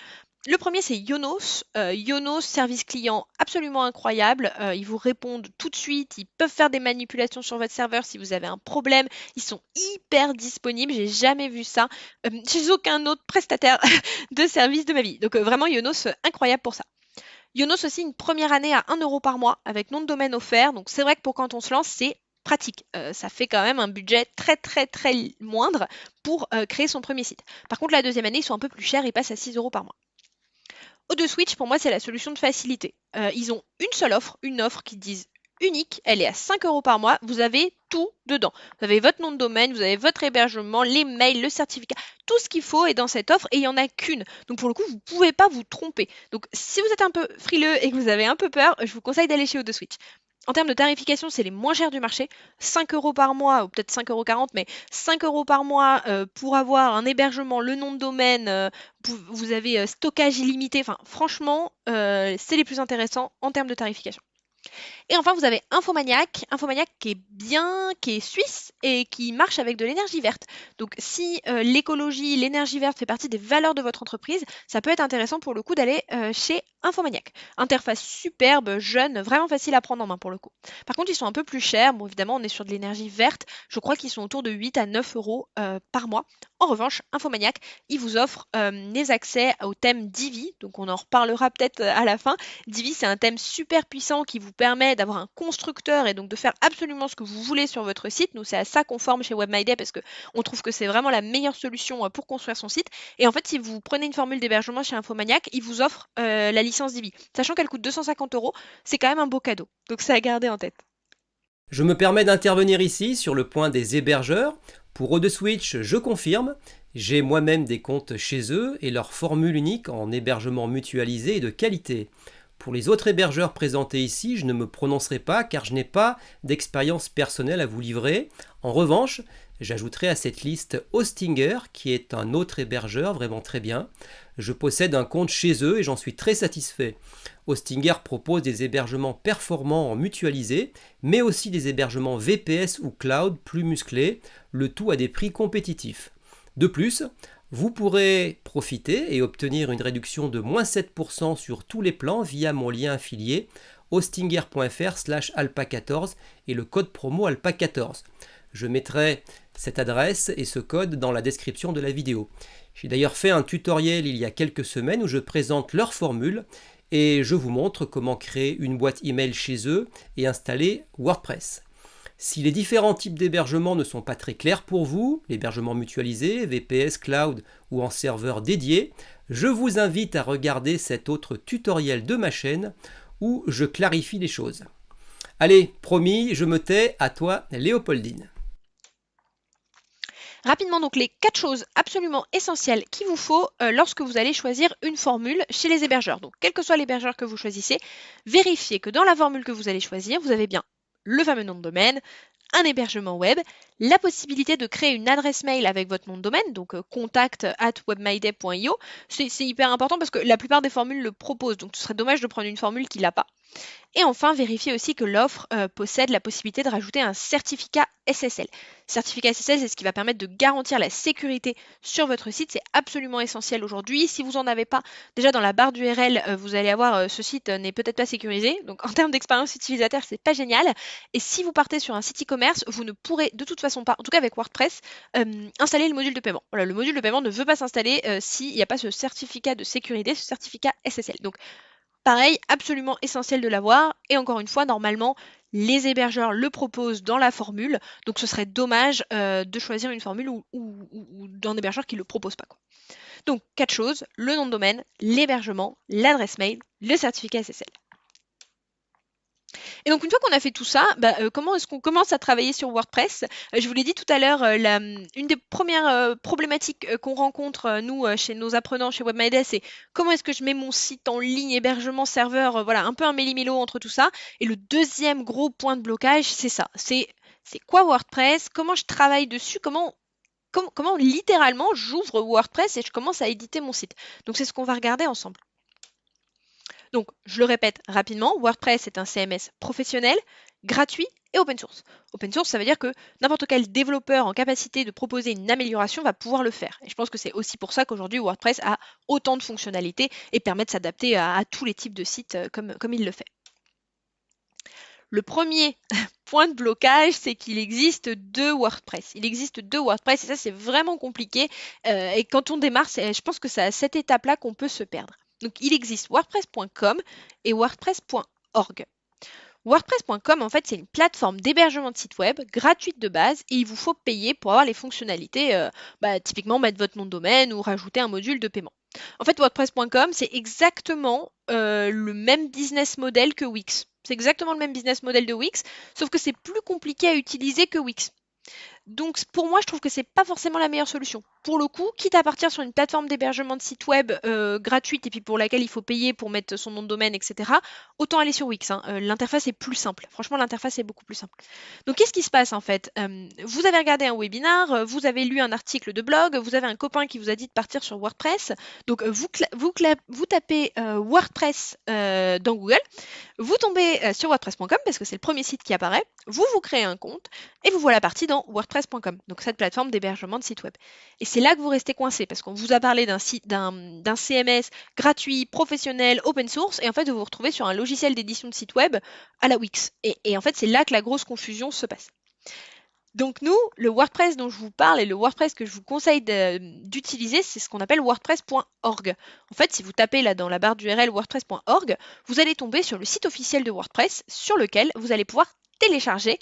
Le premier, c'est Yonos. Yonos, service client absolument incroyable. Ils vous répondent tout de suite. Ils peuvent faire des manipulations sur votre serveur si vous avez un problème. Ils sont hyper disponibles. J'ai jamais vu ça chez aucun autre prestataire de service de ma vie. Donc vraiment, Yonos, incroyable pour ça. Yonos aussi, une première année à 1 euro par mois avec nom de domaine offert. Donc c'est vrai que pour quand on se lance, c'est pratique. Ça fait quand même un budget très très très moindre pour créer son premier site. Par contre, la deuxième année, ils sont un peu plus chers. Ils passent à 6 euros par mois. O2Switch, pour moi, c'est la solution de facilité. Ils ont une seule offre, une offre qu'ils disent unique. Elle est à 5 euros par mois. Vous avez tout dedans. Vous avez votre nom de domaine, vous avez votre hébergement, les mails, le certificat. Tout ce qu'il faut est dans cette offre et il n'y en a qu'une. Donc pour le coup, vous ne pouvez pas vous tromper. Donc si vous êtes un peu frileux et que vous avez un peu peur, je vous conseille d'aller chez O2Switch. En termes de tarification, c'est les moins chers du marché. 5 euros par mois, ou peut-être 5,40 €, mais 5 euros par mois pour avoir un hébergement, le nom de domaine, vous avez stockage illimité. Enfin, franchement, c'est les plus intéressants en termes de tarification. Et enfin, vous avez Infomaniac. Infomaniac qui est bien, qui est suisse et qui marche avec de l'énergie verte. Donc, si l'écologie, l'énergie verte fait partie des valeurs de votre entreprise, ça peut être intéressant pour le coup d'aller chez Infomaniac. Interface superbe, jeune, vraiment facile à prendre en main pour le coup. Par contre, ils sont un peu plus chers. Bon, évidemment, on est sur de l'énergie verte. Je crois qu'ils sont autour de 8 à 9 euros par mois. En revanche, Infomaniac, il vous offre des accès au thème Divi. Donc, on en reparlera peut-être à la fin. Divi, c'est un thème super puissant qui vous permet d'avoir un constructeur et donc de faire absolument ce que vous voulez sur votre site. Nous, c'est à ça qu'on forme chez WebMyDay parce qu'on trouve que c'est vraiment la meilleure solution pour construire son site. Et en fait, si vous prenez une formule d'hébergement chez Infomaniac, il vous offre la licence Divi. Sachant qu'elle coûte 250 euros, c'est quand même un beau cadeau. Donc, c'est à garder en tête. Je me permets d'intervenir ici sur le point des hébergeurs. Pour O2Switch, je confirme, j'ai moi-même des comptes chez eux et leur formule unique en hébergement mutualisé est de qualité. Pour les autres hébergeurs présentés ici, je ne me prononcerai pas car je n'ai pas d'expérience personnelle à vous livrer. En revanche, j'ajouterai à cette liste Hostinger, qui est un autre hébergeur vraiment très bien. Je possède un compte chez eux et j'en suis très satisfait. Hostinger propose des hébergements performants en mutualisé, mais aussi des hébergements VPS ou cloud plus musclés, le tout à des prix compétitifs. De plus, vous pourrez profiter et obtenir une réduction de moins 7% sur tous les plans via mon lien affilié hostinger.fr/alpa14 et le code promo alpa14. Je mettrai cette adresse et ce code dans la description de la vidéo. J'ai d'ailleurs fait un tutoriel il y a quelques semaines où je présente leur formule et je vous montre comment créer une boîte email chez eux et installer WordPress. Si les différents types d'hébergement ne sont pas très clairs pour vous, l'hébergement mutualisé, VPS, cloud ou en serveur dédié, je vous invite à regarder cet autre tutoriel de ma chaîne où je clarifie les choses. Allez, promis, je me tais, à toi Léopoldine. Rapidement, donc les 4 choses absolument essentielles qu'il vous faut lorsque vous allez choisir une formule chez les hébergeurs. Donc, quel que soit l'hébergeur que vous choisissez, vérifiez que dans la formule que vous allez choisir, vous avez bien le fameux nom de domaine, un hébergement web, la possibilité de créer une adresse mail avec votre nom de domaine, donc contact@webmyday.io. C'est hyper important parce que la plupart des formules le proposent, donc ce serait dommage de prendre une formule qui l'a pas. Et enfin, vérifiez aussi que l'offre possède la possibilité de rajouter un certificat SSL. Certificat SSL, c'est ce qui va permettre de garantir la sécurité sur votre site. C'est absolument essentiel aujourd'hui. Si vous n'en avez pas, déjà dans la barre d'URL, vous allez avoir ce site n'est peut-être pas sécurisé. Donc en termes d'expérience utilisateur, c'est pas génial. Et si vous partez sur un site e-commerce, vous ne pourrez de toute façon pas, en tout cas avec WordPress, installer le module de paiement. Voilà, le module de paiement ne veut pas s'installer s'il n'y a pas ce certificat de sécurité, ce certificat SSL. Donc pareil, absolument essentiel de l'avoir. Et encore une fois, normalement, les hébergeurs le proposent dans la formule. Donc ce serait dommage de choisir une formule ou d'un hébergeur qui ne le propose pas, quoi. Donc 4 choses, le nom de domaine, l'hébergement, l'adresse mail, le certificat SSL. Et donc une fois qu'on a fait tout ça, comment est-ce qu'on commence à travailler sur WordPress? Je vous l'ai dit tout à l'heure, une des premières problématiques qu'on rencontre, nous, chez nos apprenants, chez WebMyDay, c'est comment est-ce que je mets mon site en ligne, hébergement, serveur, voilà, un peu un méli-mélo entre tout ça. Et le deuxième gros point de blocage, c'est ça. C'est quoi WordPress? Comment je travaille dessus? Comment littéralement j'ouvre WordPress et je commence à éditer mon site? Donc c'est ce qu'on va regarder ensemble. Donc, je le répète rapidement, WordPress est un CMS professionnel, gratuit et open source. Open source, ça veut dire que n'importe quel développeur en capacité de proposer une amélioration va pouvoir le faire. Et je pense que c'est aussi pour ça qu'aujourd'hui, WordPress a autant de fonctionnalités et permet de s'adapter à tous les types de sites comme il le fait. Le premier point de blocage, c'est qu'il existe deux WordPress. Il existe deux WordPress et ça, c'est vraiment compliqué. Et quand on démarre, je pense que c'est à cette étape-là qu'on peut se perdre. Donc, il existe WordPress.com et WordPress.org. WordPress.com, en fait, c'est une plateforme d'hébergement de site web gratuite de base et il vous faut payer pour avoir les fonctionnalités, typiquement mettre votre nom de domaine ou rajouter un module de paiement. En fait, WordPress.com, c'est exactement le même business model que Wix. C'est exactement le même business model de Wix, sauf que c'est plus compliqué à utiliser que Wix. Donc pour moi, je trouve que c'est pas forcément la meilleure solution. Pour le coup, quitte à partir sur une plateforme d'hébergement de site web gratuite et puis pour laquelle il faut payer pour mettre son nom de domaine, etc., autant aller sur Wix. L'interface est plus simple. Franchement, l'interface est beaucoup plus simple. Donc qu'est-ce qui se passe en fait? Vous avez regardé un webinar, vous avez lu un article de blog, vous avez un copain qui vous a dit de partir sur WordPress. Donc vous tapez WordPress dans Google, vous tombez sur WordPress.com parce que c'est le premier site qui apparaît, vous créez un compte et vous voilà parti dans WordPress.com, donc cette plateforme d'hébergement de site web. Et c'est là que vous restez coincé parce qu'on vous a parlé d'un CMS gratuit, professionnel, open source et en fait vous vous retrouvez sur un logiciel d'édition de site web à la Wix. Et en fait c'est là que la grosse confusion se passe. Donc nous, le WordPress dont je vous parle et le WordPress que je vous conseille d'utiliser, c'est ce qu'on appelle WordPress.org. En fait, si vous tapez là dans la barre d'URL WordPress.org, vous allez tomber sur le site officiel de WordPress sur lequel vous allez pouvoir télécharger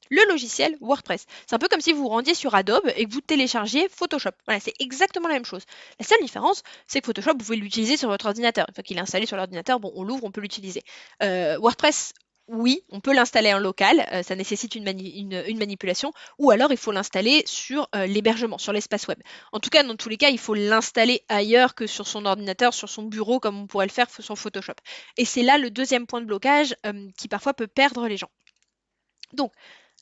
le logiciel WordPress. C'est un peu comme si vous vous rendiez sur Adobe et que vous téléchargiez Photoshop. Voilà, c'est exactement la même chose. La seule différence, c'est que Photoshop, vous pouvez l'utiliser sur votre ordinateur. Une fois qu'il est installé sur l'ordinateur, bon, on l'ouvre, on peut l'utiliser. WordPress, oui, on peut l'installer en local, ça nécessite une manipulation, ou alors il faut l'installer sur l'hébergement, sur l'espace web. En tout cas, dans tous les cas, il faut l'installer ailleurs que sur son ordinateur, sur son bureau, comme on pourrait le faire sur Photoshop. Et c'est là le deuxième point de blocage qui parfois peut perdre les gens. Donc,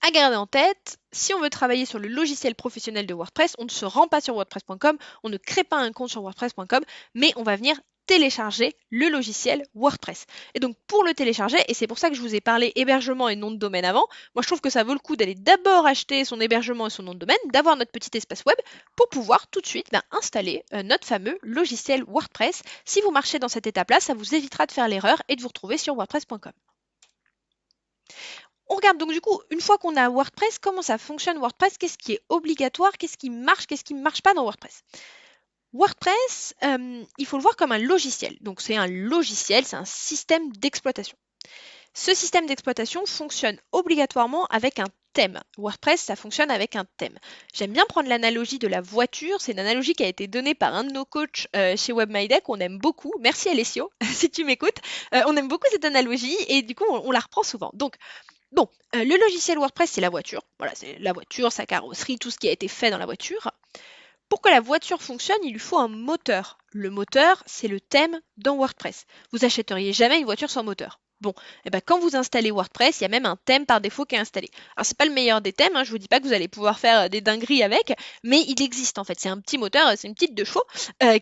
à garder en tête, si on veut travailler sur le logiciel professionnel de WordPress, on ne se rend pas sur WordPress.com, on ne crée pas un compte sur WordPress.com, mais on va venir télécharger le logiciel WordPress. Et donc pour le télécharger, et c'est pour ça que je vous ai parlé hébergement et nom de domaine avant, moi je trouve que ça vaut le coup d'aller d'abord acheter son hébergement et son nom de domaine, d'avoir notre petit espace web pour pouvoir tout de suite installer notre fameux logiciel WordPress. Si vous marchez dans cette étape-là, ça vous évitera de faire l'erreur et de vous retrouver sur WordPress.com. On regarde donc du coup, une fois qu'on a WordPress, comment ça fonctionne WordPress, qu'est-ce qui est obligatoire, qu'est-ce qui ne marche pas dans WordPress. WordPress, il faut le voir comme un logiciel. Donc c'est un logiciel, c'est un système d'exploitation. Ce système d'exploitation fonctionne obligatoirement avec un thème. WordPress, ça fonctionne avec un thème. J'aime bien prendre l'analogie de la voiture. C'est une analogie qui a été donnée par un de nos coachs chez WebMyDay qu'on aime beaucoup. Merci Alessio, si tu m'écoutes. On aime beaucoup cette analogie et du coup, on la reprend souvent. Donc, bon, le logiciel WordPress, c'est la voiture. Voilà, c'est la voiture, sa carrosserie, tout ce qui a été fait dans la voiture. Pour que la voiture fonctionne, il lui faut un moteur. Le moteur, c'est le thème dans WordPress. Vous achèteriez jamais une voiture sans moteur. Bon, et quand vous installez WordPress, il y a même un thème par défaut qui est installé. Alors c'est pas le meilleur des thèmes, je vous dis pas que vous allez pouvoir faire des dingueries avec, mais il existe en fait. C'est un petit moteur, c'est une petite de chevaux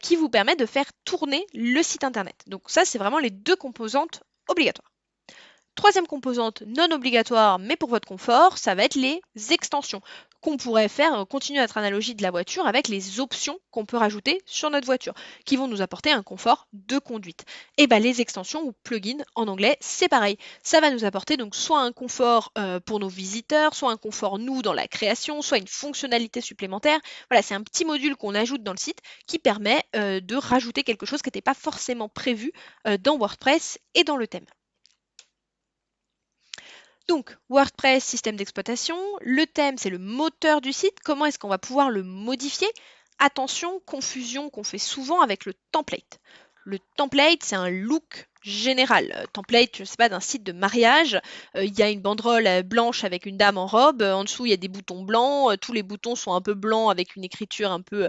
qui vous permet de faire tourner le site internet. Donc ça, c'est vraiment les deux composantes obligatoires. Troisième composante non obligatoire, mais pour votre confort, ça va être les extensions qu'on pourrait faire, continuer notre analogie de la voiture avec les options qu'on peut rajouter sur notre voiture, qui vont nous apporter un confort de conduite. Et ben les extensions ou plugins en anglais, c'est pareil. Ça va nous apporter donc soit un confort pour nos visiteurs, soit un confort nous dans la création, soit une fonctionnalité supplémentaire. Voilà, c'est un petit module qu'on ajoute dans le site qui permet de rajouter quelque chose qui n'était pas forcément prévu dans WordPress et dans le thème. Donc, WordPress, système d'exploitation. Le thème, c'est le moteur du site. Comment est-ce qu'on va pouvoir le modifier? Attention, confusion qu'on fait souvent avec le template. Le template, c'est un look général. Template, je sais pas, d'un site de mariage. Il y a une banderole blanche avec une dame en robe. En dessous, il y a des boutons blancs. Tous les boutons sont un peu blancs avec une écriture un peu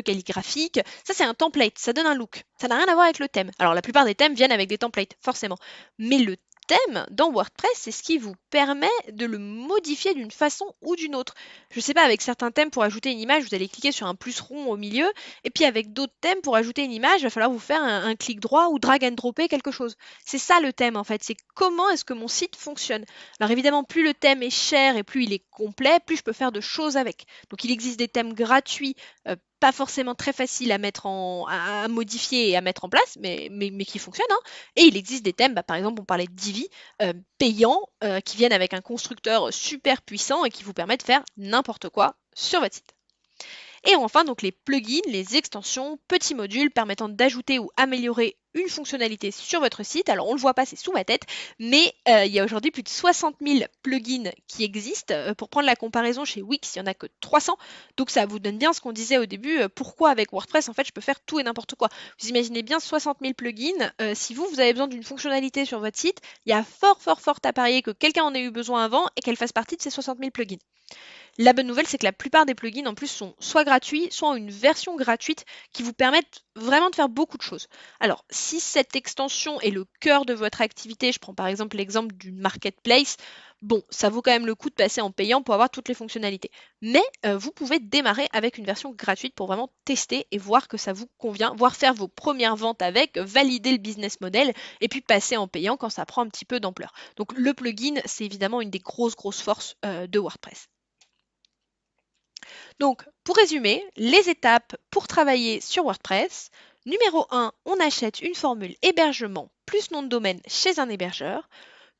calligraphique. Ça, c'est un template. Ça donne un look. Ça n'a rien à voir avec le thème. Alors, la plupart des thèmes viennent avec des templates, forcément. Mais le thème dans WordPress, c'est ce qui vous permet de le modifier d'une façon ou d'une autre. Je sais pas, avec certains thèmes, pour ajouter une image, vous allez cliquer sur un plus rond au milieu, et puis avec d'autres thèmes, pour ajouter une image, il va falloir vous faire un clic droit ou drag and dropper quelque chose. C'est ça le thème en fait, c'est comment est-ce que mon site fonctionne. Alors évidemment, plus le thème est cher et plus il est complet, plus je peux faire de choses avec. Donc il existe des thèmes gratuits, pas forcément très faciles à à modifier et à mettre en place, mais qui fonctionnent, hein. Et il existe des thèmes, par exemple, on parlait de Divi, payants, qui viennent avec un constructeur super puissant et qui vous permet de faire n'importe quoi sur votre site. Et enfin, donc les plugins, les extensions, petits modules permettant d'ajouter ou améliorer une fonctionnalité sur votre site. Alors on ne le voit pas, c'est sous ma tête, mais il y a aujourd'hui plus de 60 000 plugins qui existent. Pour prendre la comparaison, chez Wix, il n'y en a que 300. Donc ça vous donne bien ce qu'on disait au début, pourquoi avec WordPress, en fait, je peux faire tout et n'importe quoi. Vous imaginez bien 60 000 plugins. Si vous avez besoin d'une fonctionnalité sur votre site, il y a fort à parier que quelqu'un en ait eu besoin avant et qu'elle fasse partie de ces 60 000 plugins. La bonne nouvelle, c'est que la plupart des plugins en plus sont soit gratuits, soit ont une version gratuite qui vous permettent vraiment de faire beaucoup de choses. Alors, si cette extension est le cœur de votre activité, je prends par exemple l'exemple d'une marketplace, bon, ça vaut quand même le coup de passer en payant pour avoir toutes les fonctionnalités. Mais vous pouvez démarrer avec une version gratuite pour vraiment tester et voir que ça vous convient, voire faire vos premières ventes avec, valider le business model et puis passer en payant quand ça prend un petit peu d'ampleur. Donc le plugin, c'est évidemment une des grosses forces de WordPress. Donc, pour résumer, les étapes pour travailler sur WordPress. Numéro 1, on achète une formule hébergement plus nom de domaine chez un hébergeur.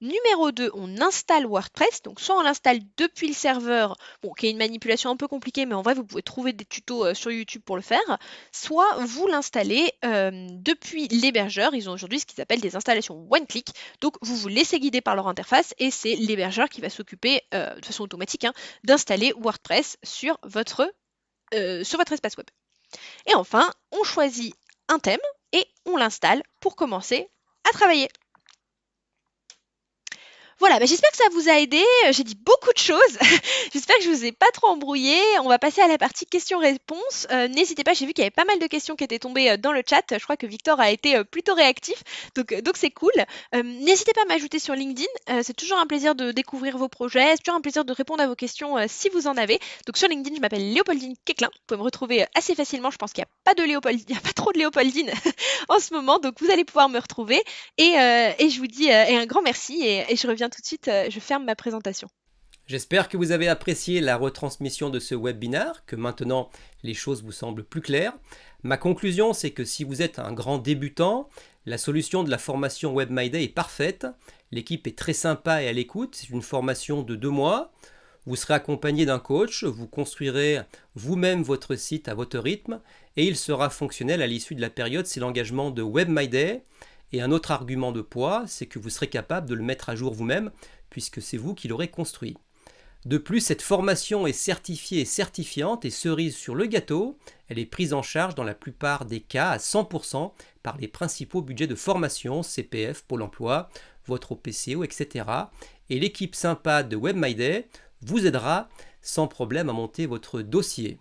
Numéro 2, on installe WordPress, donc soit on l'installe depuis le serveur, bon, qui est une manipulation un peu compliquée, mais en vrai, vous pouvez trouver des tutos sur YouTube pour le faire, soit vous l'installez depuis l'hébergeur. Ils ont aujourd'hui ce qu'ils appellent des installations one-click, donc vous vous laissez guider par leur interface et c'est l'hébergeur qui va s'occuper de façon automatique d'installer WordPress sur votre espace web. Et enfin, on choisit un thème et on l'installe pour commencer à travailler. Voilà, j'espère que ça vous a aidé. J'ai dit beaucoup de choses. J'espère que je vous ai pas trop embrouillé. On va passer à la partie questions-réponses. N'hésitez pas, j'ai vu qu'il y avait pas mal de questions qui étaient tombées dans le chat. Je crois que Victor a été plutôt réactif, donc c'est cool. N'hésitez pas à m'ajouter sur LinkedIn. C'est toujours un plaisir de découvrir vos projets. C'est toujours un plaisir de répondre à vos questions si vous en avez. Donc sur LinkedIn, je m'appelle Léopoldine Quéclin. Vous pouvez me retrouver assez facilement. Je pense qu'il n'y a pas trop de Léopoldine en ce moment, donc vous allez pouvoir me retrouver. Et je vous dis un grand merci et je reviens tout de suite, je ferme ma présentation. J'espère que vous avez apprécié la retransmission de ce webinaire, que maintenant les choses vous semblent plus claires. Ma conclusion, c'est que si vous êtes un grand débutant, la solution de la formation WebMyDay est parfaite. L'équipe est très sympa et à l'écoute. C'est une formation de 2 mois. Vous serez accompagné d'un coach, vous construirez vous-même votre site à votre rythme et il sera fonctionnel à l'issue de la période. C'est l'engagement de WebMyDay. Et un autre argument de poids, c'est que vous serez capable de le mettre à jour vous-même, puisque c'est vous qui l'aurez construit. De plus, cette formation est certifiée et certifiante, et cerise sur le gâteau, elle est prise en charge dans la plupart des cas à 100% par les principaux budgets de formation, CPF, Pôle emploi, votre OPCO, etc. Et l'équipe sympa de WebMyDay vous aidera sans problème à monter votre dossier.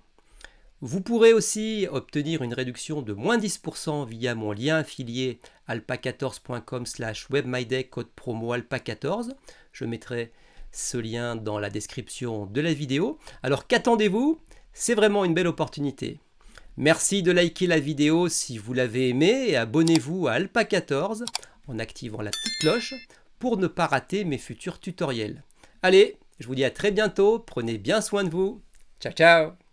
Vous pourrez aussi obtenir une réduction de moins 10% via mon lien affilié alpa14.com/webmyday, code promo alpa14. Je mettrai ce lien dans la description de la vidéo. Alors qu'attendez-vous? C'est vraiment une belle opportunité. Merci de liker la vidéo si vous l'avez aimée et abonnez-vous à Alpa14 en activant la petite cloche pour ne pas rater mes futurs tutoriels. Allez, je vous dis à très bientôt, prenez bien soin de vous. Ciao ciao!